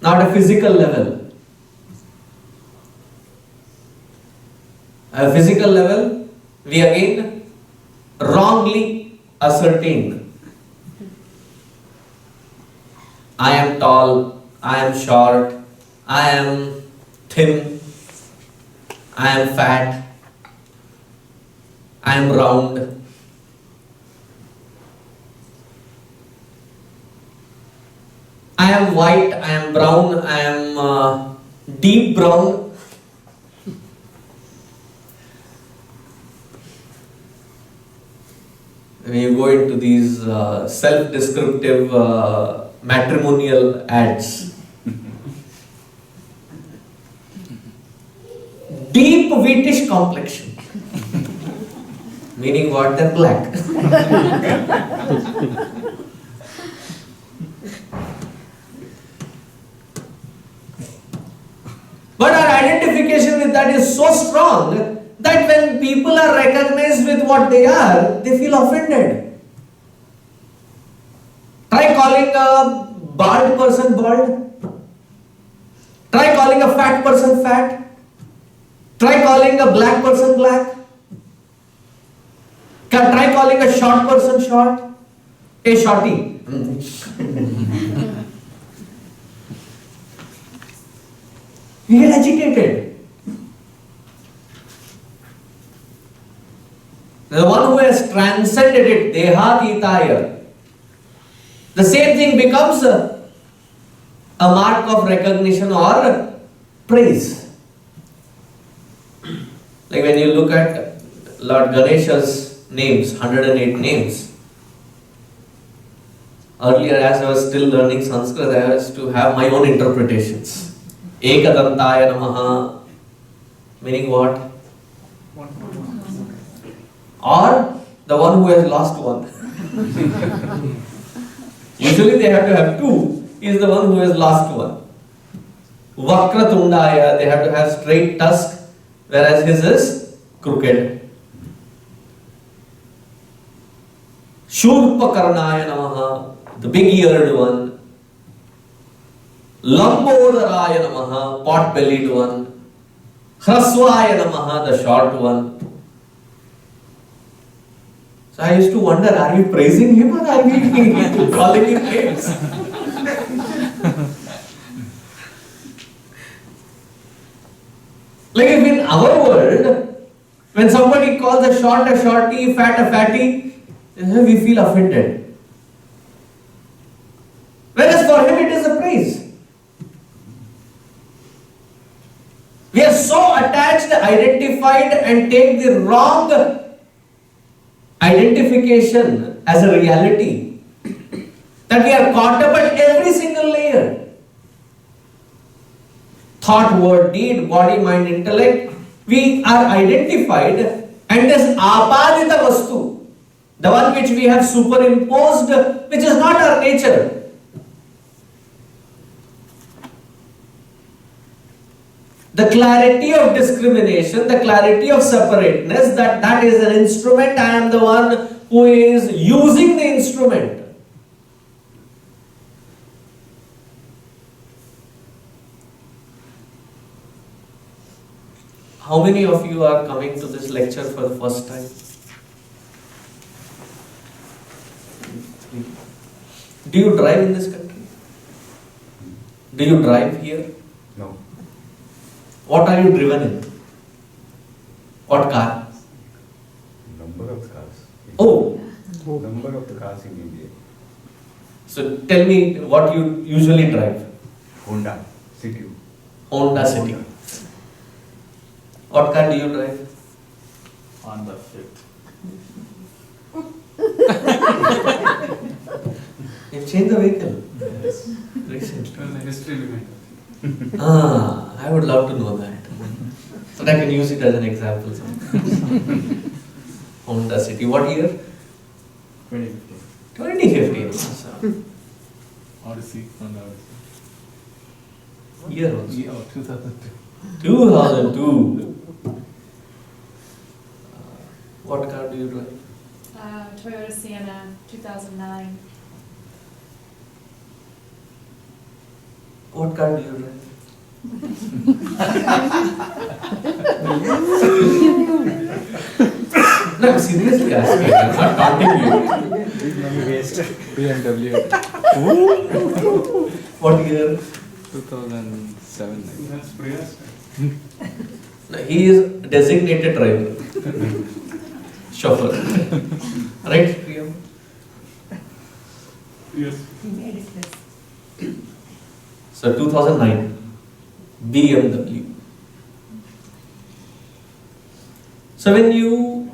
Not a physical level. At a physical level, we again wrongly ascertain. I am tall, I am short, I am thin, I am fat, I am round. I am white, I am brown, I am deep brown. When you go into these self-descriptive matrimonial ads, deep wheatish complexion, meaning what? They're black. identification with that is so strong that when people are recognized with what they are, they feel offended. Try calling a bald person bald. Try calling a fat person fat. Try calling a black person black. Try calling a short person short. A shorty. We get agitated. The one who has transcended it, dehatitaya, the same thing becomes a mark of recognition or praise. Like when you look at Lord Ganesha's names, 108 names. Earlier, as I was still learning Sanskrit, I was to have my own interpretations. Ekadantaya namaha, meaning what? Or the one who has lost one. Usually they have to have two. He is the one who has lost one. Vakratundaya, they have to have straight tusk, whereas his is crooked. Shurpakarnaya namaha, the big-eared one. Lambodharaya namaha, pot-bellied one. Hrasvaya namaha, the short one. So I used to wonder, are we praising him or are we calling him names? Like if in our world, when somebody calls a short a shorty, fat a fatty, we feel offended. Whereas for him it is a praise. We are so attached, identified and take the wrong identification as a reality that we are caught up at every single layer. Thought, word, deed, body, mind, intellect. We are identified and this apadita vastu, the one which we have superimposed, which is not our nature. The clarity of discrimination, the clarity of separateness, that is an instrument, I am the one who is using the instrument. How many of you are coming to this lecture for the first time? Do you drive in this country? Do you drive here? No. What are you driven in? What car? Number of cars. Oh, Number of the cars in India. so tell me what you usually drive. Honda City. Honda City. What car do you drive? Honda Fit. You've changed the vehicle Yes. recently. The history behind I would love to know that. So that I can use it as an example. Honda City. What year? 2015. 2015. Awesome. Odyssey, Honda Odyssey. Year also. Yeah, 2002. 2002. What car do you drive? Toyota Sienna, 2009. What car do you drive? No, I'm seriously asking. I'm not taunting you. BMW. What year? 2007. That's Prius. No, he is designated driver. Chauffeur. Right, Priyam? Yes. He made it this. So 2009, BMW. So when you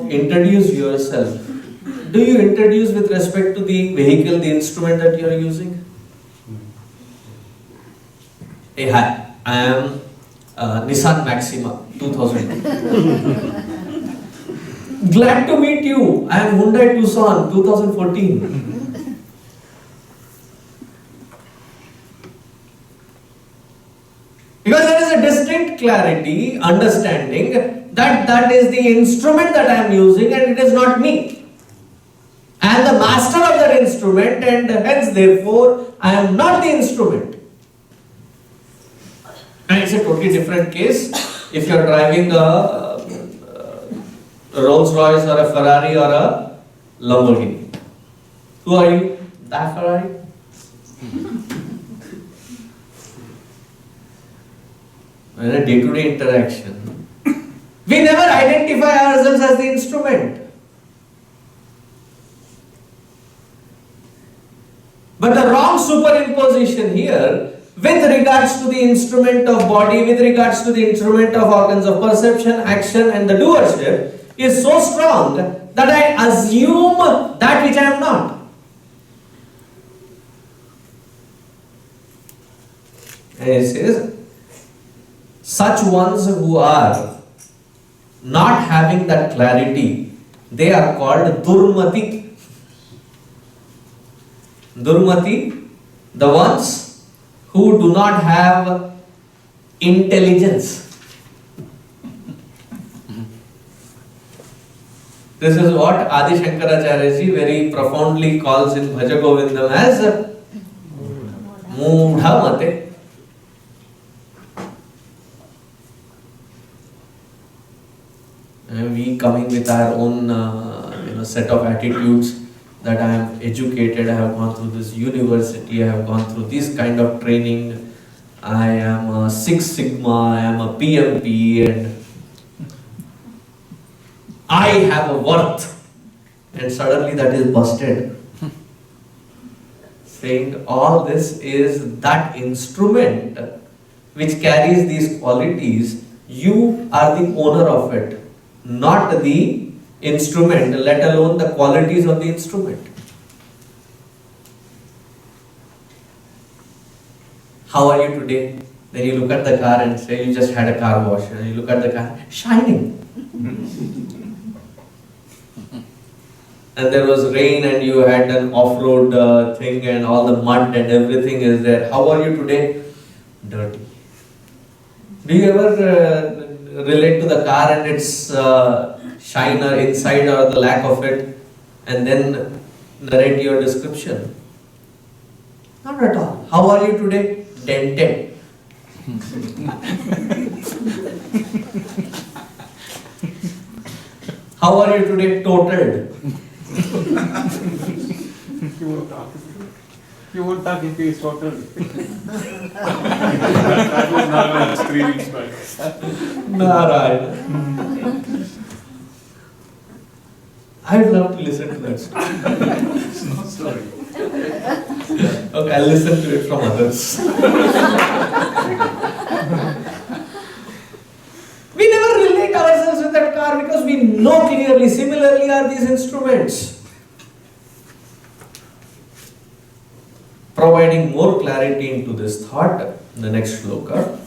introduce yourself, do you introduce with respect to the vehicle, the instrument that you are using? Hey, hi, I am Nissan Maxima 2000. Glad to meet you. I am Hyundai Tucson 2014. Because there is a distinct clarity, understanding that that is the instrument that I am using and it is not me. I am the master of that instrument and hence therefore I am not the instrument. And it's a totally different case if you are driving a Rolls Royce or a Ferrari or a Lamborghini. Who are you? That Ferrari? In a day-to-day interaction, we never identify ourselves as the instrument. But the wrong superimposition here, with regards to the instrument of body, with regards to the instrument of organs of perception, action and the doership, is so strong that I assume that which I am not. And it says, such ones who are not having that clarity, they are called Durmati. Durmati, the ones who do not have intelligence. This is what Adi Shankaracharya ji very profoundly calls in Bhaja Govindam as Moodha Mate. And we coming with our own set of attitudes that I am educated, I have gone through this university, I have gone through this kind of training, I am a Six Sigma, I am a PMP and I have a worth, and suddenly that is busted. Saying all this is that instrument which carries these qualities, you are the owner of it, not the instrument, let alone the qualities of the instrument. How are you today? Then you look at the car and say you just had a car wash, and you look at the car, shining. And there was rain and you had an off-road thing and all the mud and everything is there. How are you today? Dirty. Do you ever relate to the car and its shine or inside or the lack of it and then narrate your description? Not at all. How are you today? Dented. How are you today? Totaled. You won't talk if he is total. That was not like 3 weeks back. Narayana. I would love to listen to that story. It's no story. Okay, I'll listen to it from others. We never relate ourselves with that car because we know clearly. Similarly are these instruments. Providing more clarity into this thought, the next shloka.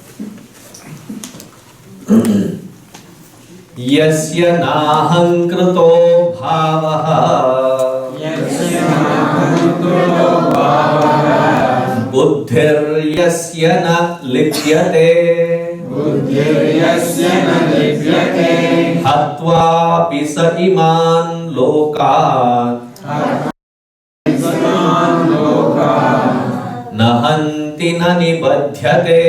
Yasya naham krito bhavaha buddhir yasya na lipyate hatva pisa iman lokat nahanti na nibadhyate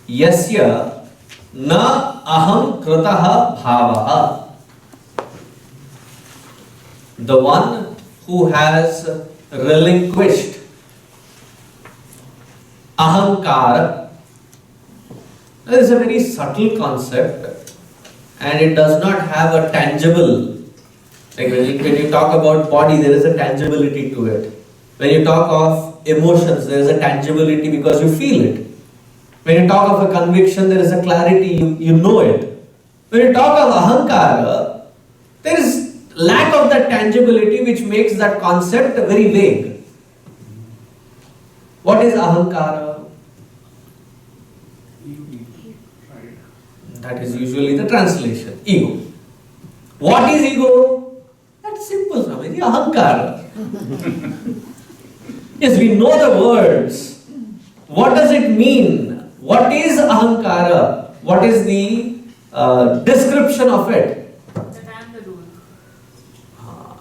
yasya na aham kritaha bhavaha. The one who has relinquished ahankara. That is a very subtle concept and it does not have a tangible. Like when you talk about body, there is a tangibility to it. When you talk of emotions, there is a tangibility because you feel it. When you talk of a conviction, there is a clarity, you know it. When you talk of ahankara, there is lack of that tangibility which makes that concept very vague. What is ahankara? That is usually the translation. Ego. What is ego? That's simple, Swami. Ahankara. Yes, we know the words, What does it mean? What is ahankara? What is the description of it? That I am the doer.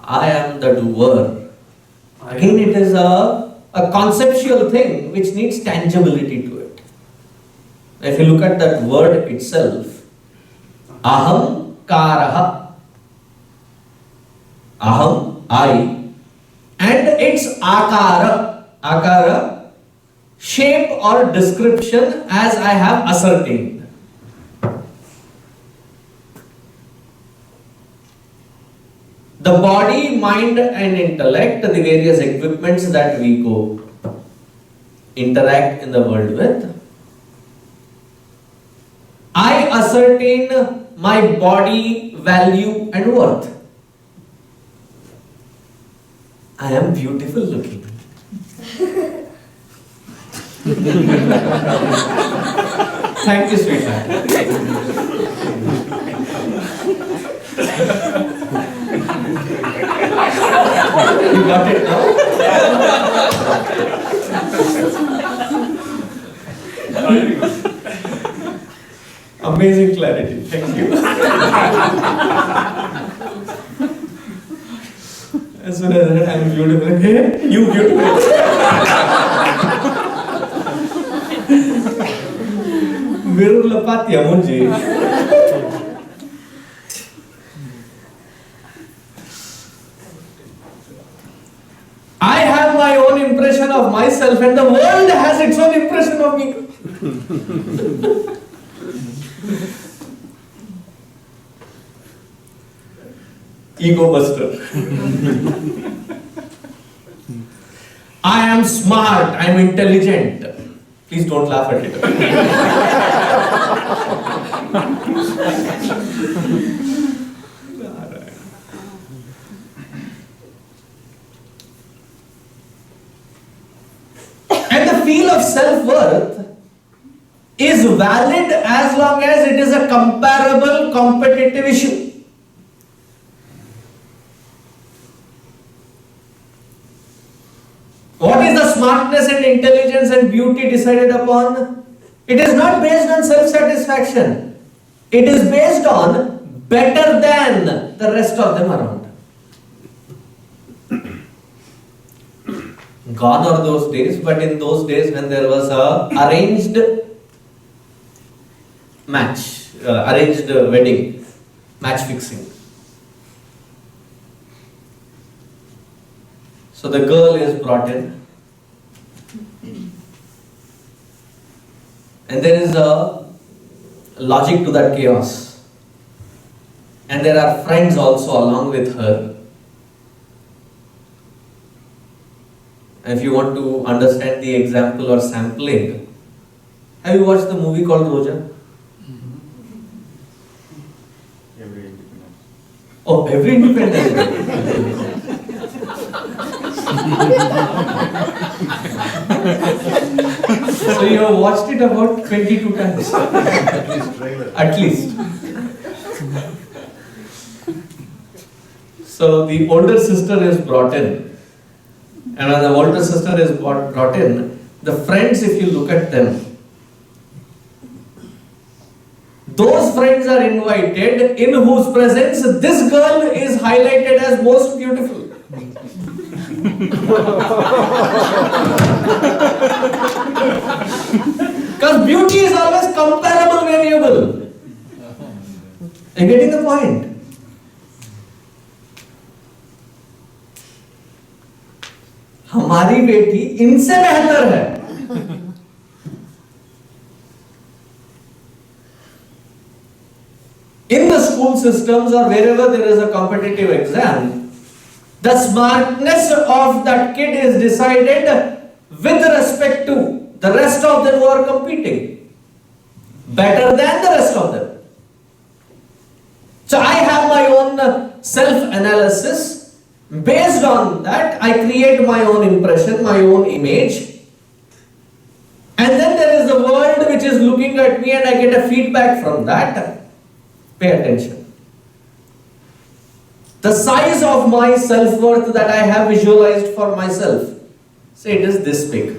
I am the doer. Again, it is a conceptual thing which needs tangibility to it. If you look at that word itself, aham karaha, aham, I, and its akara, shape or description as I have ascertained. The body, mind and intellect, the various equipments that we go interact in the world with. I ascertain my body, value and worth. I am beautiful looking. Thank you, sweetheart. You got it now? Amazing clarity. Thank you. As soon as I am beautiful, hey, you beautiful. Mirror lapatya munji. I have my own impression of myself and the world has its own impression of me. Ego buster. I am smart, I am intelligent. Please don't laugh at it. And the feel of self-worth is valid as long as it is a comparable, competitive issue. What is the smartness and intelligence and beauty decided upon? It is not based on self-satisfaction. It is based on better than the rest of them around. Gone are those days, but in those days when there was a arranged match, arranged wedding, match fixing. So the girl is brought in, and there is a logic to that chaos, and there are friends also along with her. And if you want to understand the example or sampling, have you watched the movie called Roja? Every independence. Oh, Every Independence Day. So you have watched it about 22 times. At least. So the older sister is brought in. And when the older sister is brought in, the friends, if you look at them, those friends are invited in whose presence this girl is highlighted as most beautiful. Because beauty is always comparable variable. Are you getting the point? हमारी बेटी इनसे बेहतर है. In the school systems or wherever there is a competitive exam, the smartness of that kid is decided with respect to the rest of them who are competing. Better than the rest of them. So I have my own self-analysis. Based on that, I create my own impression, my own image. And then there is the world which is looking at me and I get a feedback from that. Pay attention. The size of my self-worth that I have visualized for myself, say it is this big.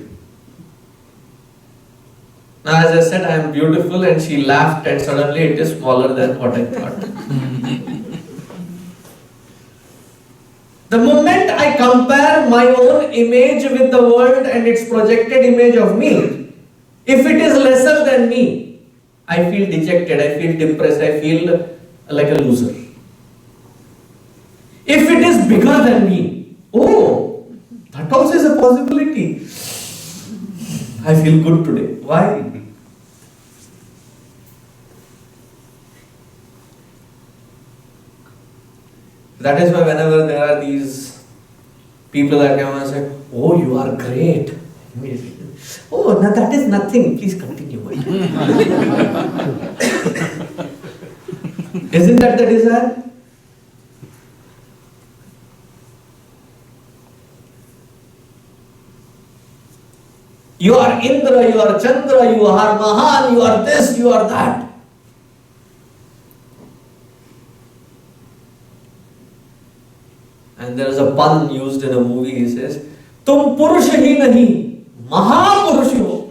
Now, as I said, I am beautiful, and she laughed, and suddenly it is smaller than what I thought. The moment I compare my own image with the world and its projected image of me, if it is lesser than me, I feel dejected, I feel depressed, I feel like a loser. If it is bigger than me, oh, that also is a possibility. I feel good today. Why? That is why whenever there are these people that come and say, oh, you are great. Oh, no, that is nothing. Please continue. Isn't that the desire? You are Indra, you are Chandra, you are Mahan, you are this, you are that. And there is a pun used in a movie, he says, Tum Purush hi nahi, Mahapurush ho.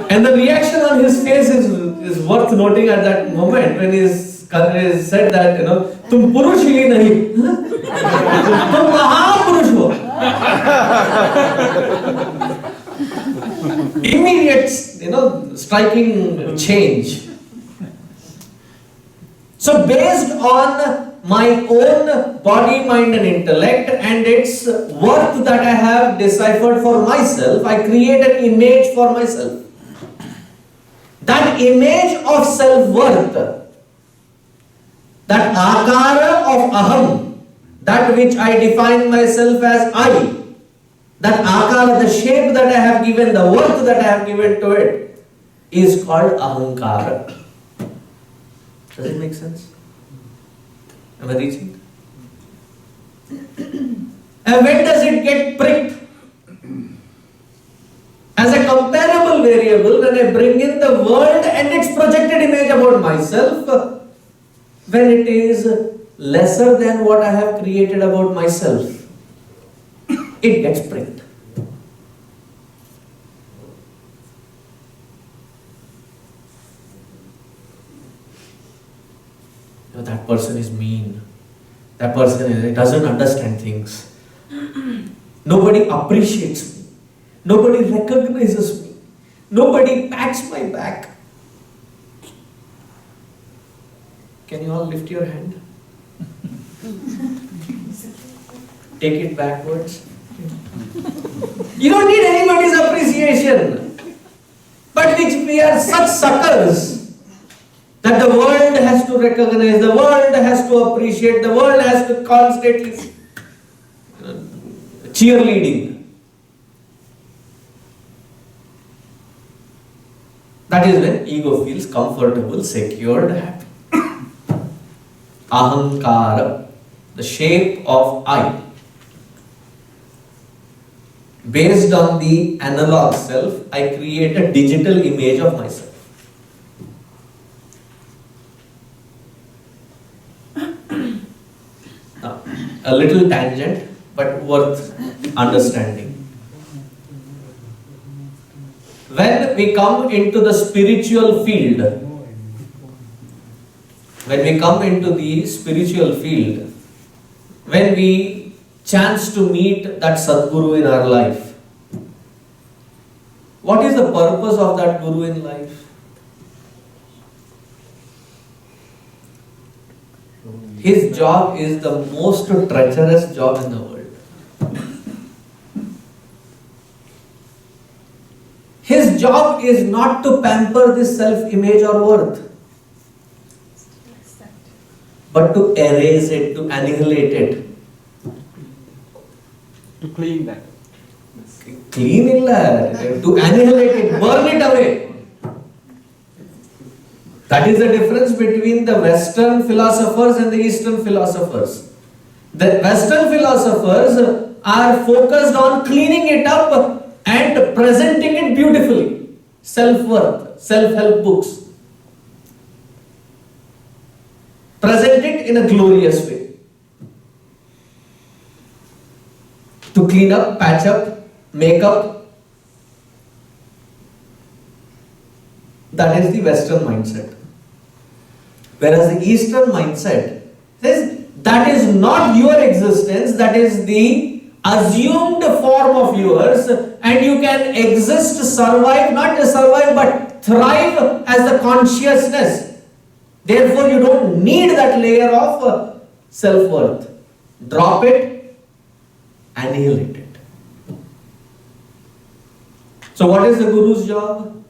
And the reaction on his face is worth noting at that moment when he said that, Tum Purush hi nahi, Tum Mahapurush ho. Immediate, striking change. So based on my own body, mind and intellect and its worth that I have deciphered for myself, I create an image for myself. That image of self-worth, that akara of aham, that which I define myself as I, that akara, the shape that I have given, the worth that I have given to it, is called ahankara. Does it make sense? Am I reaching? And when does it get pricked? As a comparable variable, when I bring in the world and its projected image about myself, when it is lesser than what I have created about myself, it gets pricked. That person is mean. That person doesn't understand things. Nobody appreciates me. Nobody recognizes me. Nobody pats my back. Can you all lift your hand? Take it backwards. You don't need anybody's appreciation. But we are such suckers that the world has to recognize, the world has to appreciate, the world has to constantly cheerleading. That is when ego feels comfortable, secured, happy. Ahankara, the shape of I. Based on the analog self, I create a digital image of myself. Now, a little tangent, but worth understanding. When we come into the spiritual field, when we chance to meet that Sadguru in our life, what is the purpose of that Guru in life? His job is the most treacherous job in the world. His job is not to pamper this self-image or worth, but to erase it, to annihilate it. To clean that. Clean illa, to annihilate it, burn it away. That is the difference between the Western philosophers and the Eastern philosophers. The Western philosophers are focused on cleaning it up and presenting it beautifully. Self-worth, self-help books. Present it in a glorious way. to clean up, patch up, make up. That is the Western mindset. Whereas the Eastern mindset says that is not your existence, that is the assumed form of yours, and you can exist, survive, not just survive but thrive as the consciousness. Therefore you don't need that layer of self-worth. Drop it, annihilate it. So what is the Guru's job?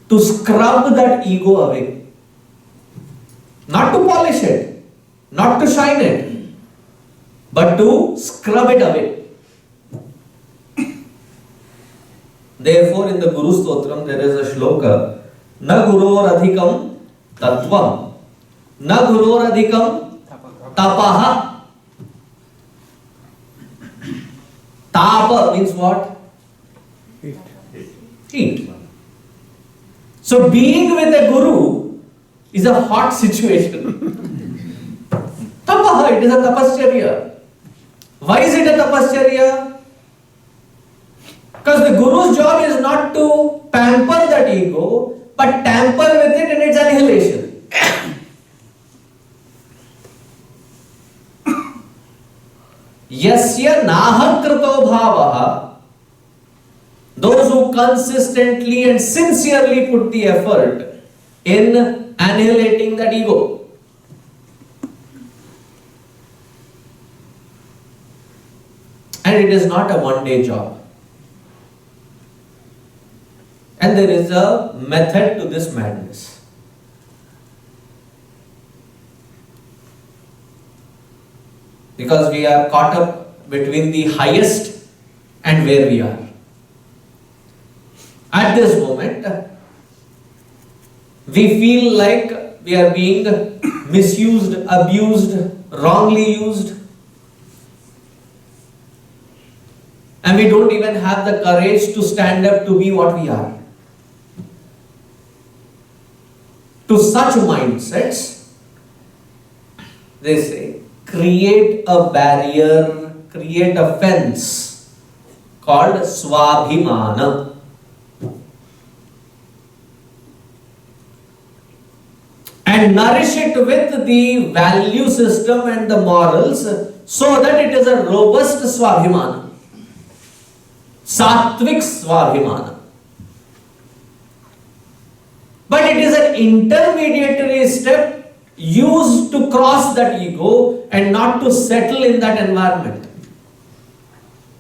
To scrub that ego away. Not to polish it, not to shine it, but to scrub it away. Therefore, in the Guru Stotram, there is a shloka, Na Guror Adhikam Tattvam, Na Guror Adhikam Tapaha. Tapa means what? Heat. So, being with a Guru is a hot situation. Tapaha, it is a tapascharya. Why is it a tapascharya? Because the Guru's job is not to pamper that ego, but tamper with it in its annihilation. Yasya nahakrito bhavaha, those who consistently and sincerely put the effort in annihilating that ego. And it is not a one-day job. And there is a method to this madness. Because we are caught up between the highest and where we are. At this moment, we feel like we are being misused, abused, wrongly used. And we don't even have the courage to stand up to be what we are. To such mindsets, they say, create a barrier, create a fence called Swabhimana. And nourish it with the value system and the morals so that it is a robust Swabhimana. Sattvic Swabhimana. But it is an intermediary step used to cross that ego and not to settle in that environment.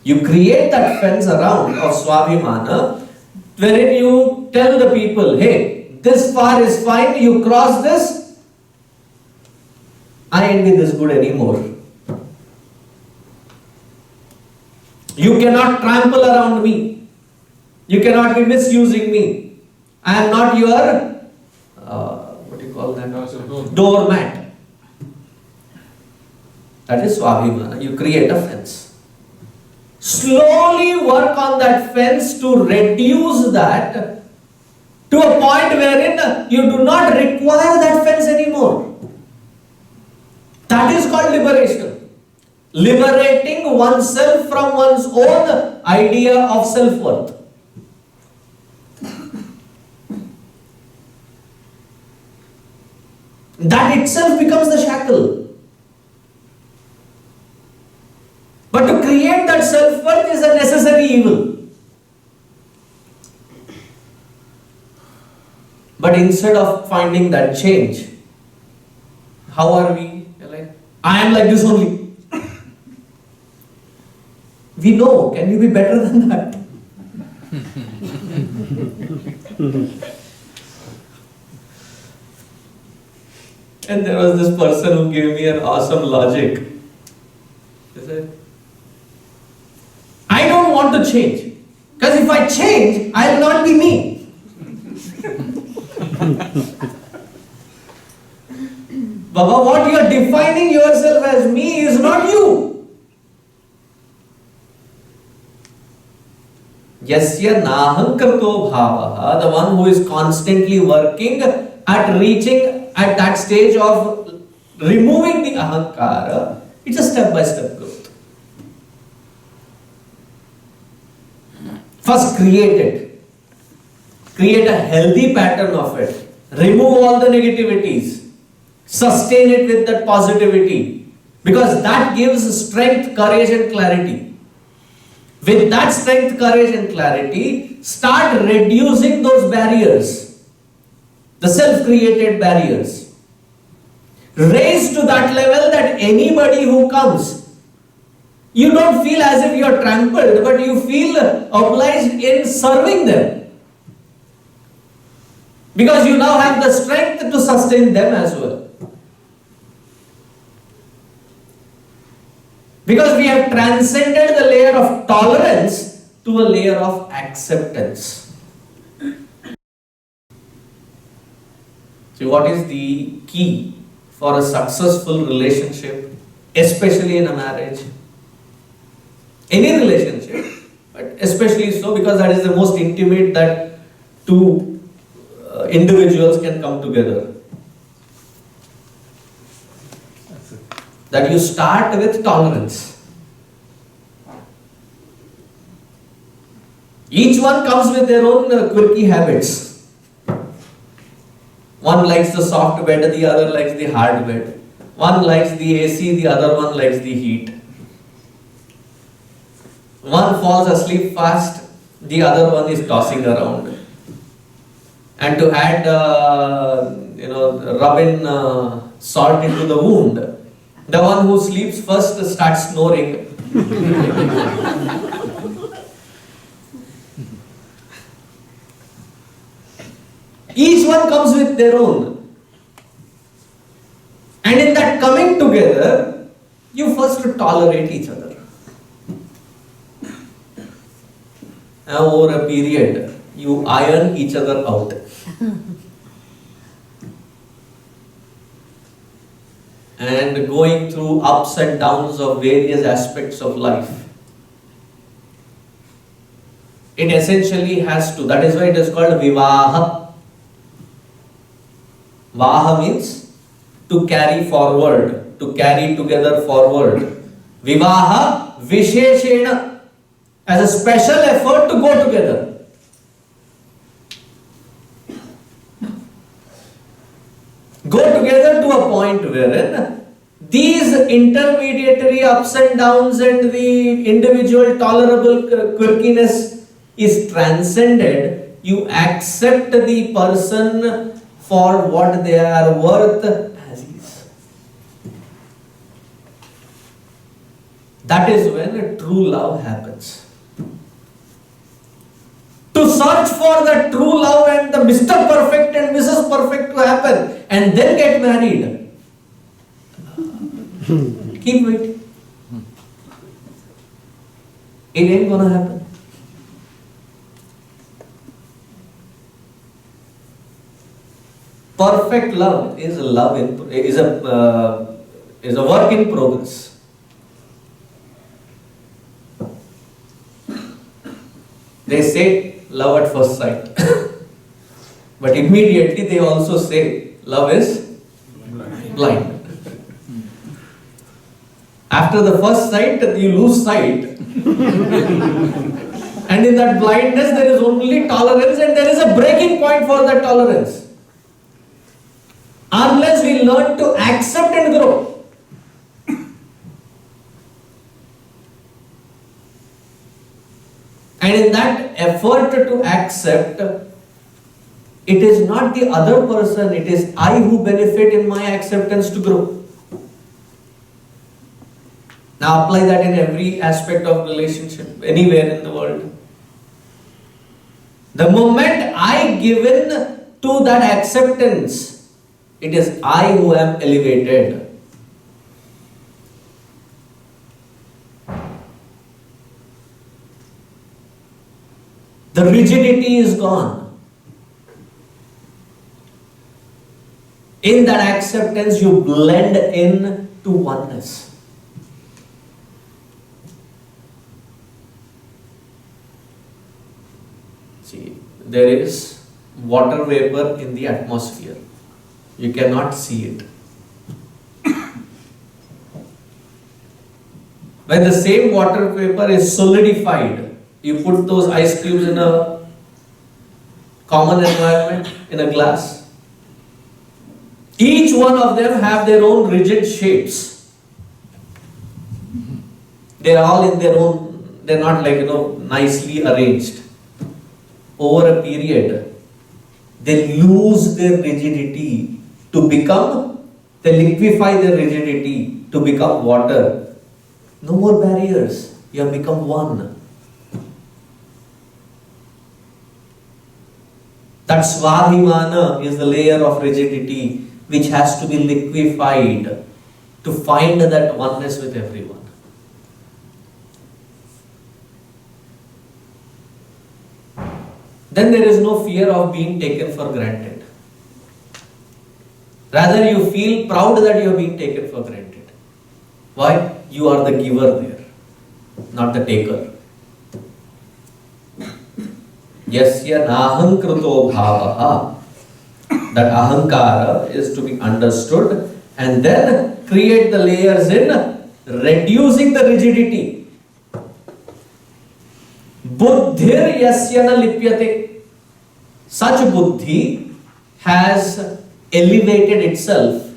You create that fence around of Swabhimana wherein you tell the people, hey, this far is fine, you cross this, I ain't be this good anymore. You cannot trample around me. You cannot be misusing me. I am not your, what do you call that? Doormat. That is Swabhimana. You create a fence. Slowly work on that fence to reduce that to a point wherein you do not require that fence anymore. That is called liberation. Liberating oneself from one's own idea of self-worth. That itself becomes the shackle. But to create that self-worth is a necessary evil. But instead of finding that change, how are we? Like, I am like this only. We know, can you be better than that? And there was this person who gave me an awesome logic. He said, I don't want to change. Because if I change, I will not be me. Baba, what you are defining yourself as me is not you. Yasya nahankarto bhavaha, the one who is constantly working at reaching at that stage of removing the ahankara, it's a step-by-step growth. First create it. Create a healthy pattern of it. Remove all the negativities. Sustain it with that positivity. Because that gives strength, courage and clarity. With that strength, courage and clarity, start reducing those barriers. The self-created barriers. Raise to that level that anybody who comes, you don't feel as if you are trampled, but you feel obliged in serving them. Because you now have the strength to sustain them as well. Because we have transcended the layer of tolerance to a layer of acceptance. So what is the key for a successful relationship, especially in a marriage? Any relationship, but especially so because that is the most intimate that two individuals can come together. That you start with tolerance. Each one comes with their own quirky habits. One likes the soft bed, the other likes the hard bed. One likes the AC, the other one likes the heat. One falls asleep fast, the other one is tossing around. And to add, rubbing salt into the wound, the one who sleeps first starts snoring. Each one comes with their own. And in that coming together, you first tolerate each other. And over a period, you iron each other out. And going through ups and downs of various aspects of life. It essentially has to, that is why it is called vivaha. Vaha means to carry forward, to carry together forward. Vivaha visheshena, as a special effort to go together. Go together to a point wherein these intermediary ups and downs and the individual tolerable quirkiness is transcended. You accept the person for what they are worth as is. That is when a true love happens. To search for the true love and the Mr. Perfect and Mrs. Perfect to happen and then get married. Keep waiting. It ain't gonna happen. Perfect love is a work in progress. They say love at first sight. But immediately they also say love is blind. After the first sight, you lose sight. And in that blindness, there is only tolerance and there is a breaking point for that tolerance. Unless we learn to accept and grow. And in that effort to accept, it is not the other person, it is I who benefit in my acceptance to grow. Now apply that in every aspect of relationship, anywhere in the world. The moment I give in to that acceptance, it is I who am elevated. The rigidity is gone. In that acceptance, you blend in to oneness. See, there is water vapor in the atmosphere. You cannot see it. When the same water vapor is solidified, You put those ice cubes in a common environment, in a glass. Each one of them have their own rigid shapes. They're all in their own, they're not like, nicely arranged. Over a period, they lose their rigidity to become, they liquefy their rigidity to become water. No more barriers. You have become one. That svadhimana is the layer of rigidity which has to be liquefied to find that oneness with everyone. Then there is no fear of being taken for granted. Rather, you feel proud that you are being taken for granted. Why? You are the giver there, not the taker. Yasya naham kruto bhavaha. That ahankara is to be understood and then create the layers in reducing the rigidity. Buddhir yasyana lipyate. Such buddhi has elevated itself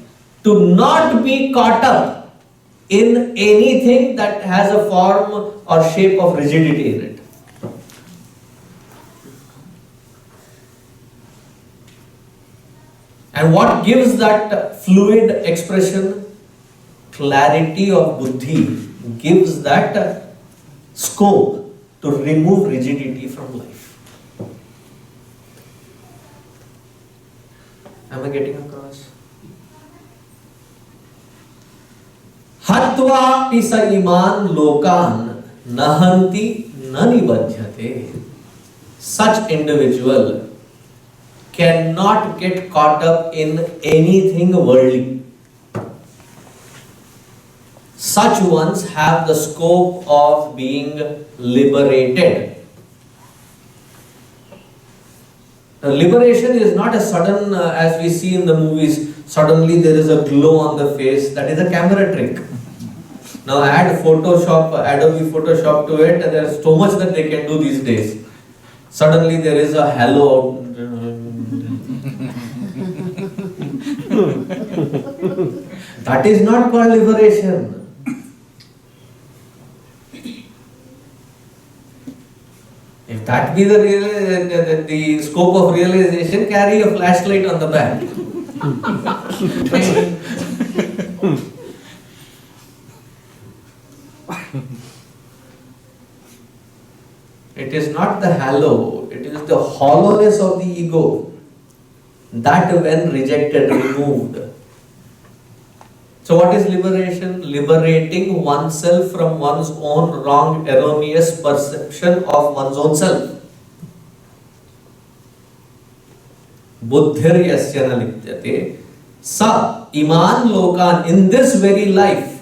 to not be caught up in anything that has a form or shape of rigidity in it. And what gives that fluid expression? Clarity of buddhi gives that scope to remove rigidity from life. Am I getting across? Hatva pisa iman lokan nahanti nanibadhyate. Such individual cannot get caught up in anything worldly. Such ones have the scope of being liberated. Liberation is not a sudden, as we see in the movies, suddenly there is a glow on the face. That is a camera trick. Now add Photoshop, Adobe Photoshop to it, and there is so much that they can do these days. Suddenly there is a halo. That is not called liberation. If that be the scope of realization, carry a flashlight on the back. It is not the halo, it is the hollowness of the ego that when rejected, removed. So what is liberation? Liberating oneself from one's own wrong, erroneous perception of one's own self. Buddhir yasyana likyate. Sa iman lokan, in this very life,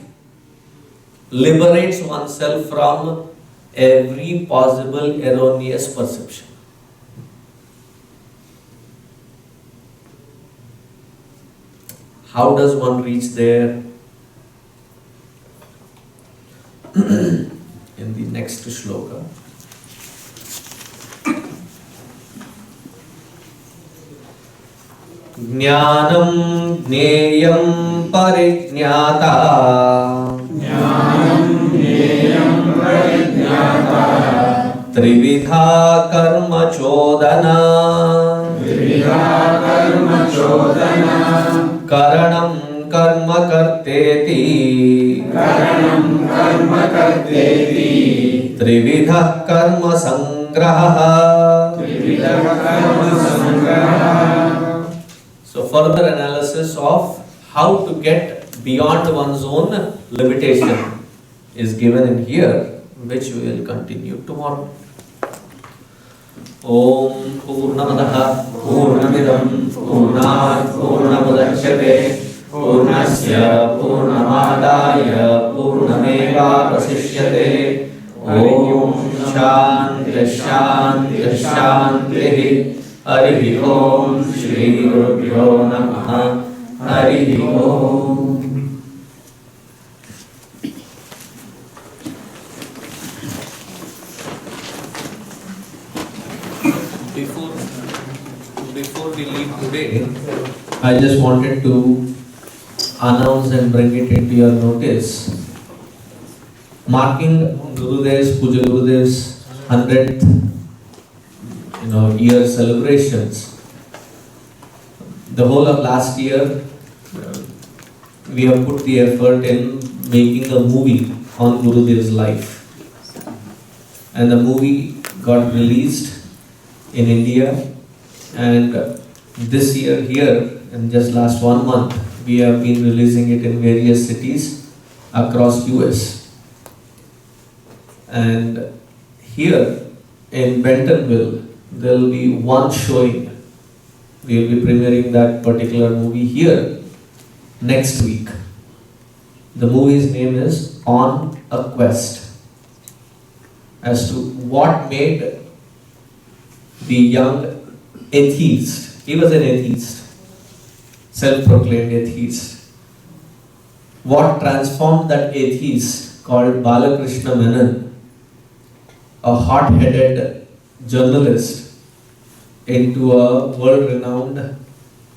liberates oneself from every possible erroneous perception. How does one reach there? In the next shloka. Jnanam jneyam parijñāta. Jnanam jneyam parijñāta. Trividha karma chodana. Trividha karma chodana. Karanam karma karteti. Karanam karma karteti. Trividha karma sangraha. Trividha karma sangraha. So further analysis of how to get beyond one's own limitation is given in here, which we will continue tomorrow. Om Purnamadaha Purnamidam Purnat Purnamudachyate Purnasya Purnamadaya Purnameva Vasishyate. Om Shanti Shanti Shanti. Harihi Om. Shri Gurubhyo Namaha. Harihi Om. Before we leave today, I just wanted to announce and bring it into your notice. Marking Puja Gurudev's 100th year celebrations. The whole of last year, we have put the effort in making a movie on Gurudev's life. And the movie got released in India, and this year here, in just last 1 month, we have been releasing it in various cities across US. And here in Bentonville, there will be one showing. We will be premiering that particular movie here next week. The movie's name is On a Quest. As to what made the young atheist, he was an atheist, self-proclaimed atheist. What transformed that atheist called Balakrishna Menon, a hot-headed journalist, into a world-renowned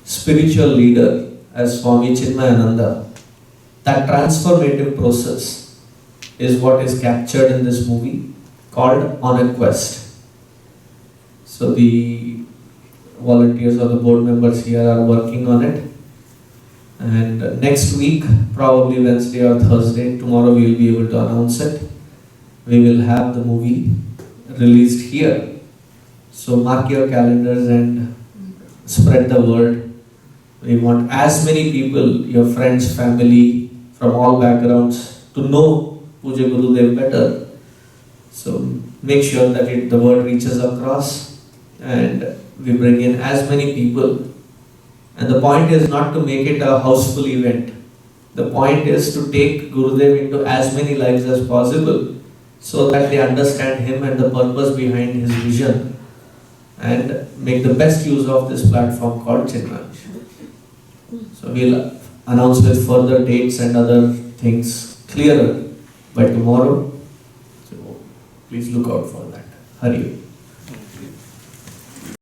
spiritual leader as Swami Chinmaya. That transformative process is what is captured in this movie called On a Quest. So the volunteers or the board members here are working on it. And next week, probably Wednesday or Thursday, tomorrow we will be able to announce it. We will have the movie released here. So mark your calendars and spread the word. We want as many people, your friends, family, from all backgrounds, to know Puja Gurudev better. So make sure that the word reaches across and we bring in as many people. And the point is not to make it a houseful event. The point is to take Gurudev into as many lives as possible so that they understand him and the purpose behind his vision and make the best use of this platform called Chinmaya. So we'll announce with further dates and other things clearer by tomorrow. So please look out for that. Hari.